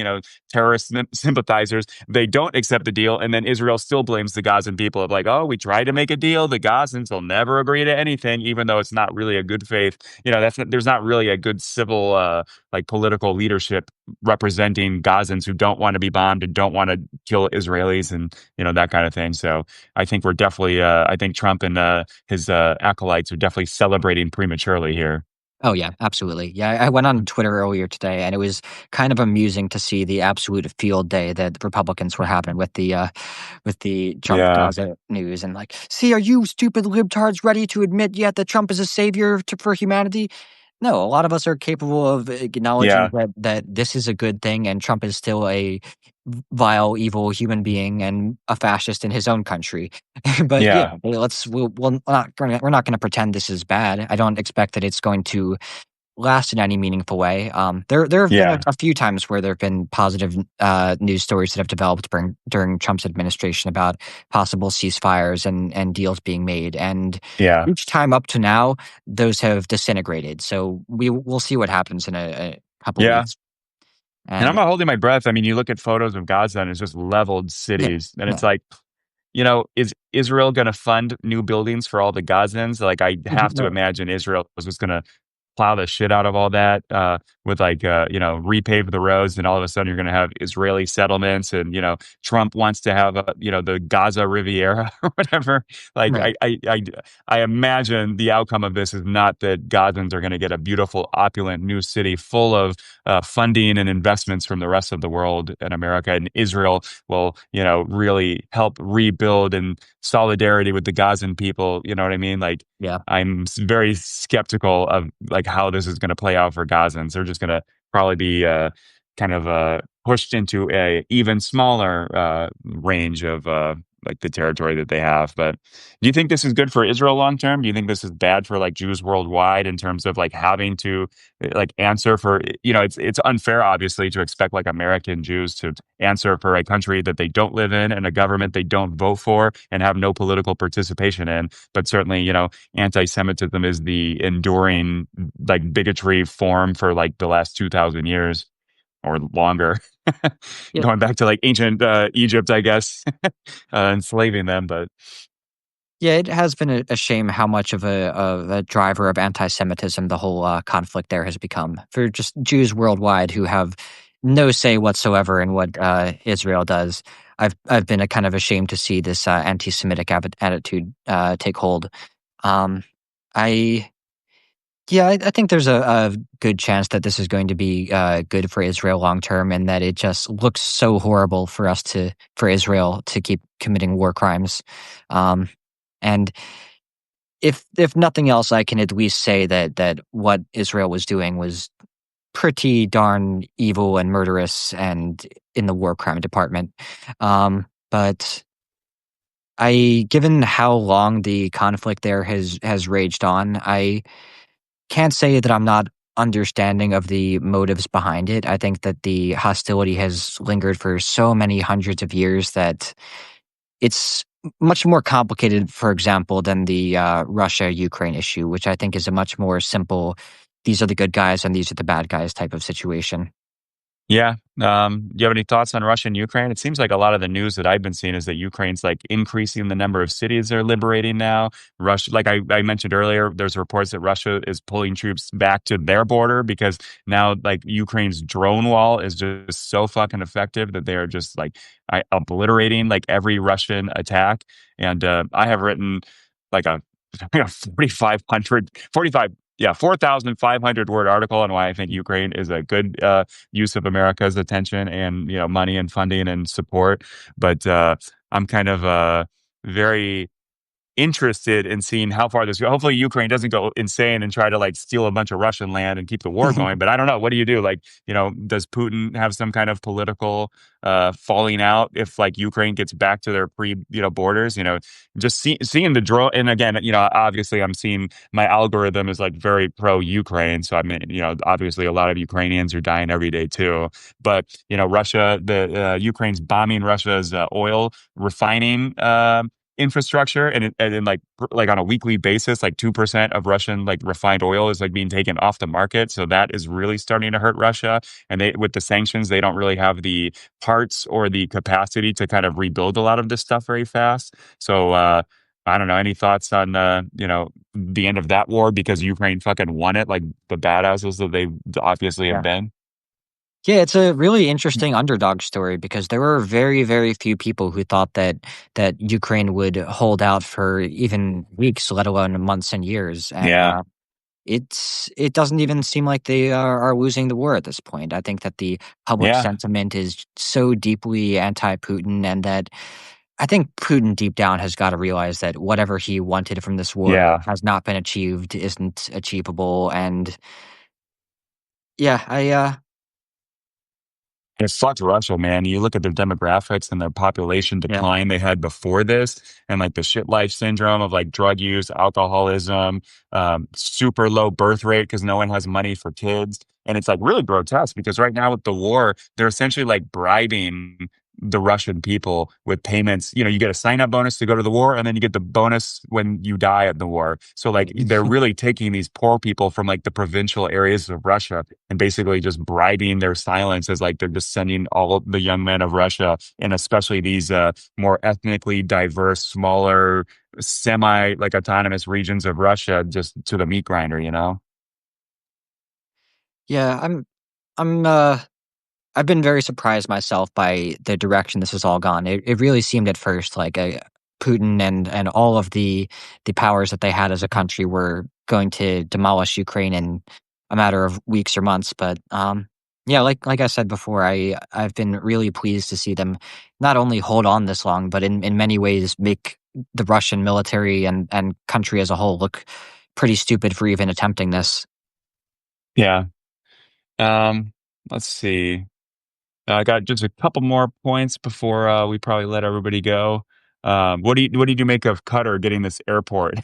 terrorist sympathizers, they don't accept the deal. And then Israel still blames the Gazan people of like, oh, we tried to make a deal. The Gazans will never agree to anything, even though it's not really a good faith. There's not really a good civil, like political leadership representing Gazans who don't want to be bombed and don't want to kill Israelis and, that kind of thing. So I think we're definitely, I think Trump and his acolytes are definitely celebrating prematurely here.
Oh, yeah, absolutely. Yeah, I went on Twitter earlier today, and it was kind of amusing to see the absolute field day that the Republicans were having with the Trump
Yeah.
Gaza news, and like, see, are you stupid libtards ready to admit yet that Trump is a savior for humanity? No, a lot of us are capable of acknowledging
Yeah.
that this is a good thing, and Trump is still a vile, evil human being and a fascist in his own country. But yeah,
Yeah.
we're not going to pretend this is bad. I don't expect that it's going to last in any meaningful way. There have been
Yeah.
a few times where there have been positive news stories that have developed during Trump's administration about possible ceasefires and deals being made, and
Yeah.
each time up to now, those have disintegrated. So we'll see what happens in a couple
Yeah.
weeks.
And I'm
And
not holding my breath. I mean, you look at photos of Gaza and it's just leveled
yeah,
cities. And it's
yeah,
like, is Israel going to fund new buildings for all the Gazans? Like, I have to
right,
imagine Israel is just going to plow the shit out of all that with like repave the roads, and all of a sudden you're going to have Israeli settlements, and Trump wants to have the Gaza Riviera or whatever. Like
right.
I imagine the outcome of this is not that Gazans are going to get a beautiful opulent new city full of funding and investments from the rest of the world and America, and Israel will really help rebuild in solidarity with the Gazan people. You know what I mean? Like
Yeah.
I'm very skeptical of like how this is going to play out for Gazans. They're just going to probably be kind of pushed into a even smaller range of like the territory that they have. But do you think this is good for Israel long term? Do you think this is bad for like Jews worldwide in terms of like having to like answer for, it's unfair obviously to expect like American Jews to answer for a country that they don't live in and a government they don't vote for and have no political participation in. But certainly, anti-Semitism is the enduring like bigotry form for like the last 2,000 years or longer,
Yeah,
going back to like ancient Egypt, I guess, enslaving them. But
yeah, it has been a shame how much of a driver of anti-Semitism the whole conflict there has become for just Jews worldwide who have no say whatsoever in what Israel does. I've been a kind of ashamed to see this anti-Semitic attitude take hold. Um, I Yeah, I think there's a good chance that this is going to be good for Israel long term, and that it just looks so horrible for Israel to keep committing war crimes. Um, and if nothing else, I can at least say that what Israel was doing was pretty darn evil and murderous, and in the war crime department. But given how long the conflict there has raged on, I can't say that I'm not understanding of the motives behind it. I think that the hostility has lingered for so many hundreds of years that it's much more complicated, for example, than the Russia-Ukraine issue, which I think is a much more simple, these are the good guys and these are the bad guys type of situation.
yeah. Do you have any thoughts on Russia and Ukraine? It seems like a lot of the news that I've been seeing is that Ukraine's like increasing the number of cities they're liberating now. Russia, like I mentioned earlier, there's reports that Russia is pulling troops back to their border because now like Ukraine's drone wall is just so fucking effective that they are just like obliterating like every Russian attack. And I have written like a 4,500 word article on why I think Ukraine is a good use of America's attention and money and funding and support. But I'm kind of very interested in seeing how far this goes. Hopefully, Ukraine doesn't go insane and try to like steal a bunch of Russian land and keep the war going. But I don't know. What do you do? Like, does Putin have some kind of political falling out if like Ukraine gets back to their borders? Just seeing the draw. And again, obviously, I'm seeing my algorithm is like very pro Ukraine. So I mean, obviously, a lot of Ukrainians are dying every day too. But the Ukraine's bombing Russia's oil refining infrastructure and like on a weekly basis like 2% of Russian like refined oil is like being taken off the market, so that is really starting to hurt Russia. And they, with the sanctions, they don't really have the parts or the capacity to kind of rebuild a lot of this stuff very fast. So I don't know, any thoughts on the end of that war because Ukraine fucking won it like the badasses that they obviously have
Yeah.
been.
Yeah, it's a really interesting underdog story because there were very, very few people who thought that Ukraine would hold out for even weeks, let alone months and years. And
Yeah,
it doesn't even seem like they are losing the war at this point. I think that the public
yeah,
sentiment is so deeply anti-Putin, and that I think Putin deep down has got to realize that whatever he wanted from this war
yeah.
has not been achieved, isn't achievable, and yeah,
It fucked Russia, man. You look at their demographics and their population
yeah.
decline they had before this, and like the shit life syndrome of like drug use, alcoholism, super low birth rate because no one has money for kids. And it's like really grotesque because right now with the war, they're essentially like bribing the Russian people with payments. You get a sign up bonus to go to the war, and then you get the bonus when you die at the war. So like they're really taking these poor people from like the provincial areas of Russia and basically just bribing their silence as like they're just sending all the young men of Russia and especially these more ethnically diverse, smaller, semi like autonomous regions of Russia just to the meat grinder.
Yeah, I'm I've been very surprised myself by the direction this has all gone. It really seemed at first like Putin and all of the powers that they had as a country were going to demolish Ukraine in a matter of weeks or months. But yeah, like I said before, I've been really pleased to see them not only hold on this long, but in many ways make the Russian military and country as a whole look pretty stupid for even attempting this.
Yeah. Um, let's see. I got just a couple more points before we probably let everybody go. What do you make of Qatar getting this airport?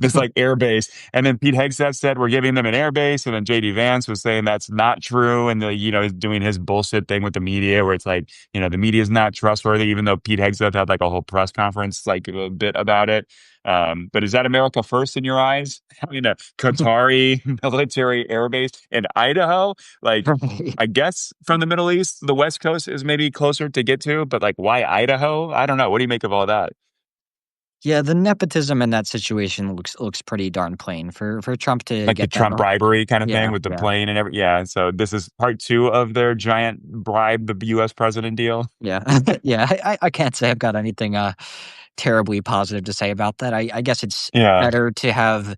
This like air base. And then Pete Hegseth said we're giving them an air base. And then JD Vance was saying that's not true. And he's doing his bullshit thing with the media where it's like, the media is not trustworthy, even though Pete Hegseth had like a whole press conference, like a bit about it. But is that America first in your eyes? Having a Qatari military air base in Idaho? Like,
Right.
I guess from the Middle East, the West Coast is maybe closer to get to, but like, why Idaho? I don't know. What do you make of all that?
Yeah, the nepotism in that situation looks pretty darn plain for Trump to
Like the
get that.
Trump bribery kind of thing
Yeah,
with the
yeah,
plane and yeah, so this is part 2 of their giant bribe the US president deal?
yeah, yeah. I can't say I've got anything terribly positive to say about that. I guess it's
Yeah.
better to have,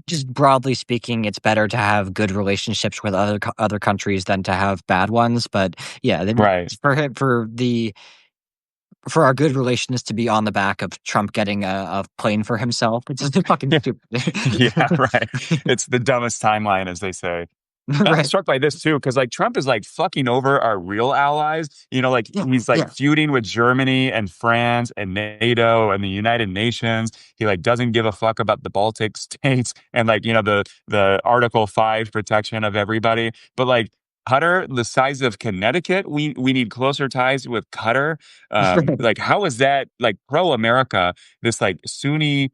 just broadly speaking, it's better to have good relationships with other countries than to have bad ones. But yeah,
Right.
for our good relations to be on the back of Trump getting a plane for himself, it's just fucking stupid.
Yeah, right. It's the dumbest timeline, as they say. And I'm
Right.
struck by this too, because like Trump is like fucking over our real allies. Like
Yeah,
he's like
yeah.
feuding with Germany and France and NATO and the United Nations. He like doesn't give a fuck about the Baltic states and like, the Article 5 protection of everybody. But like Qatar, the size of Connecticut, we need closer ties with Qatar. Like how is that like pro America, this like Sunni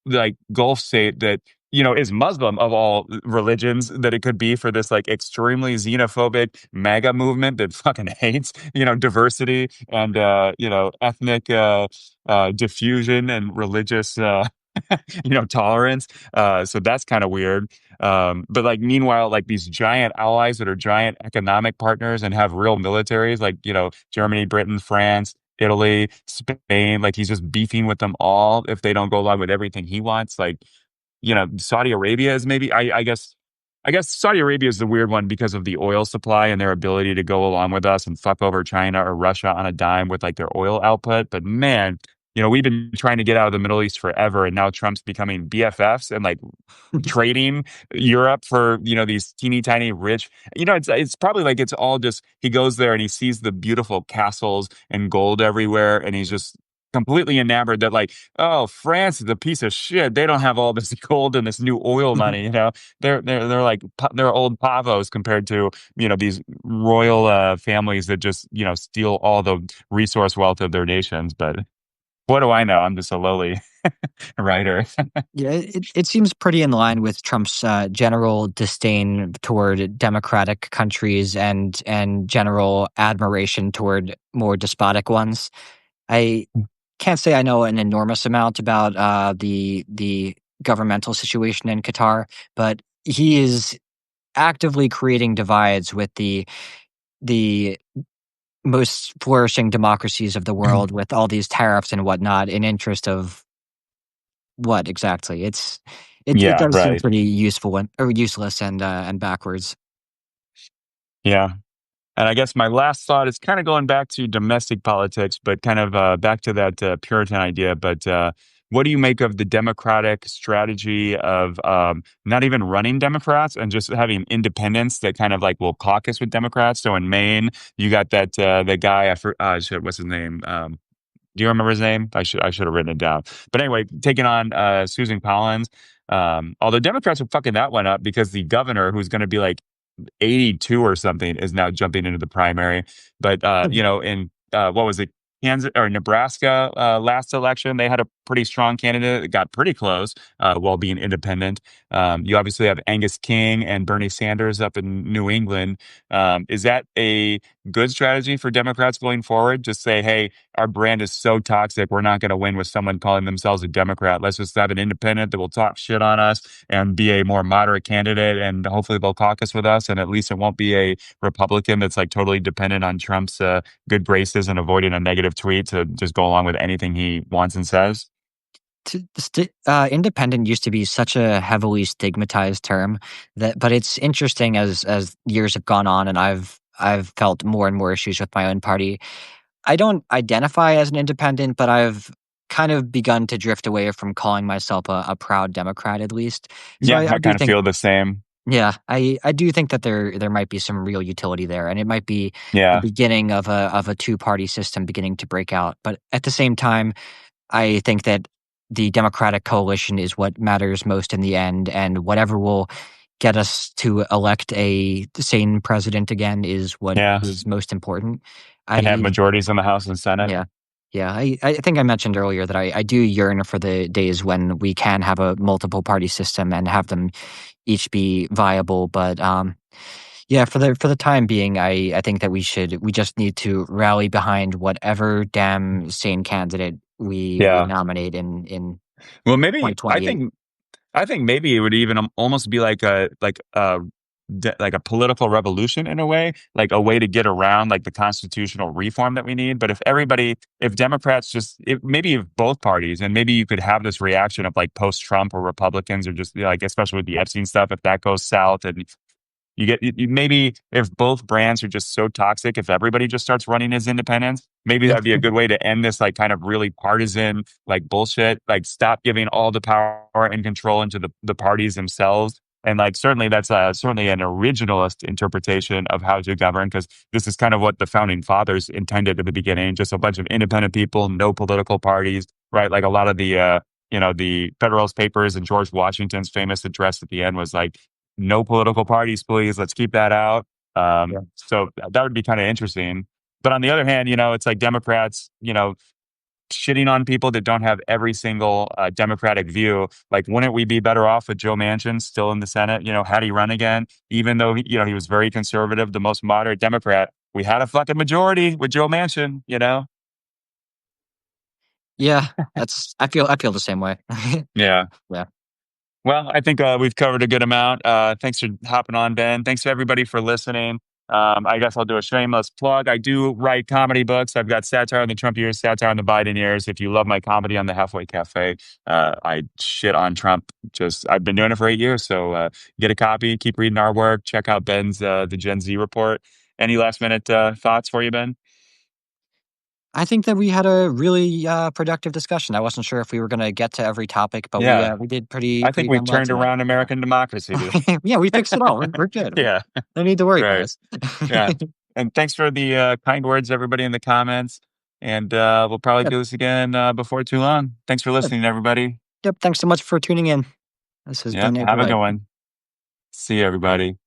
like Gulf state that is Muslim of all religions that it could be for this like extremely xenophobic MAGA movement that fucking hates diversity and ethnic diffusion and religious tolerance. So that's kind of weird. But like meanwhile, like these giant allies that are giant economic partners and have real militaries, like Germany, Britain, France, Italy, Spain, like he's just beefing with them all if they don't go along with everything he wants. Like, Saudi Arabia is maybe I guess Saudi Arabia is the weird one because of the oil supply and their ability to go along with us and fuck over China or Russia on a dime with like their oil output. But man, we've been trying to get out of the Middle East forever, and now Trump's becoming BFFs and like trading Europe for these teeny tiny rich. It's probably like it's all just he goes there and he sees the beautiful castles and gold everywhere, and he's just completely enamored that like, oh, France is a piece of shit. They don't have all this gold and this new oil money. They're like they're old pavos compared to these royal families that just steal all the resource wealth of their nations. But what do I know? I'm just a lowly writer.
Yeah, it seems pretty in line with Trump's general disdain toward democratic countries and general admiration toward more despotic ones. I can't say I know an enormous amount about the governmental situation in Qatar, but he is actively creating divides with the most flourishing democracies of the world with all these tariffs and whatnot in interest of what exactly? It
Yeah,
does seem
right.
pretty useful or useless and backwards.
Yeah. And I guess my last thought is kind of going back to domestic politics, but kind of back to that Puritan idea. But what do you make of the Democratic strategy of not even running Democrats and just having independents that kind of like will caucus with Democrats? So in Maine, you got that guy. What's his name? Do you remember his name? I should have written it down. But anyway, taking on Susan Collins. Although Democrats are fucking that one up because the governor, who's going to be like 82 or something, is now jumping into the primary. But in what was it, Kansas or Nebraska last election, they had a pretty strong candidate that got pretty close while being independent. You obviously have Angus King and Bernie Sanders up in New England. Is that a good strategy for Democrats going forward? Just say, hey, our brand is so toxic, we're not going to win with someone calling themselves a Democrat. Let's just have an independent that will talk shit on us and be a more moderate candidate, and hopefully they'll caucus with us, and at least it won't be a Republican that's like totally dependent on Trump's good graces and avoiding a negative tweet to just go along with anything he wants and says.
Independent used to be such a heavily stigmatized term but it's interesting as years have gone on and I've felt more and more issues with my own party. I don't identify as an independent, but I've kind of begun to drift away from calling myself a proud Democrat, at least. So
Yeah,
I
I
do
kind of
think
feel the same.
Yeah, I do think that there might be some real utility there, and it might be the
Yeah,
beginning of a two-party system beginning to break out. But at the same time, I think that the Democratic coalition is what matters most in the end, and whatever will get us to elect a sane president again is what
yeah,
is most important.
and have
I
majorities in the House and Senate.
Yeah. Yeah, I think I mentioned earlier that I do yearn for the days when we can have a multiple party system and have them each be viable, but, yeah, for the time being, I think that we just need to rally behind whatever damn sane candidate we
Yeah.
nominate in
Well, maybe
2028.
I think maybe it would even almost be like a political revolution in a way, like a way to get around like the constitutional reform that we need. But if Democrats maybe if both parties, and maybe you could have this reaction of like post-Trump or Republicans, or just like especially with the Epstein stuff, if that goes south, and maybe if both brands are just so toxic, if everybody just starts running as independents, maybe
Yeah.
that'd be a good way to end this like kind of really partisan like bullshit. Like stop giving all the power and control into the parties themselves. And like certainly that's certainly an originalist interpretation of how to govern, because this is kind of what the founding fathers intended at the beginning, just a bunch of independent people, no political parties, right? Like a lot of the Federalist Papers and George Washington's famous address at the end was like, no political parties, please. Let's keep that out.
Yeah.
So that would be kind of interesting. But on the other hand, it's like Democrats, shitting on people that don't have every single Democratic view. Like, wouldn't we be better off with Joe Manchin still in the Senate? Had he run again, even though he was very conservative, the most moderate Democrat, we had a fucking majority with Joe Manchin.
Yeah, that's I feel the same way.
Yeah.
Yeah.
Well, I think we've covered a good amount. Thanks for hopping on, Ben. Thanks to everybody for listening. I guess I'll do a shameless plug. I do write comedy books. I've got Satire on the Trump years, Satire on the Biden years. If you love my comedy on the Halfway Cafe, I shit on Trump. I've been doing it for 8 years. So get a copy, keep reading our work, check out Ben's the Gen Z report. Any last minute thoughts for you, Ben?
I think that we had a really, productive discussion. I wasn't sure if we were gonna get to every topic, but
Yeah,
we did
I think
pretty
we've
damn well
turned
tonight.
around
Yeah.
American democracy, dude.
Yeah, we fixed it all. We're good.
Yeah,
No need to worry,
right.
guys.
Yeah. And thanks for the kind words, everybody in the comments. And we'll probably
Yep,
do this again before too long. Thanks for
yep,
listening, everybody.
yep, thanks so much for tuning in. This has
Yep.
been a
Have a good
delight.
one. See you, everybody.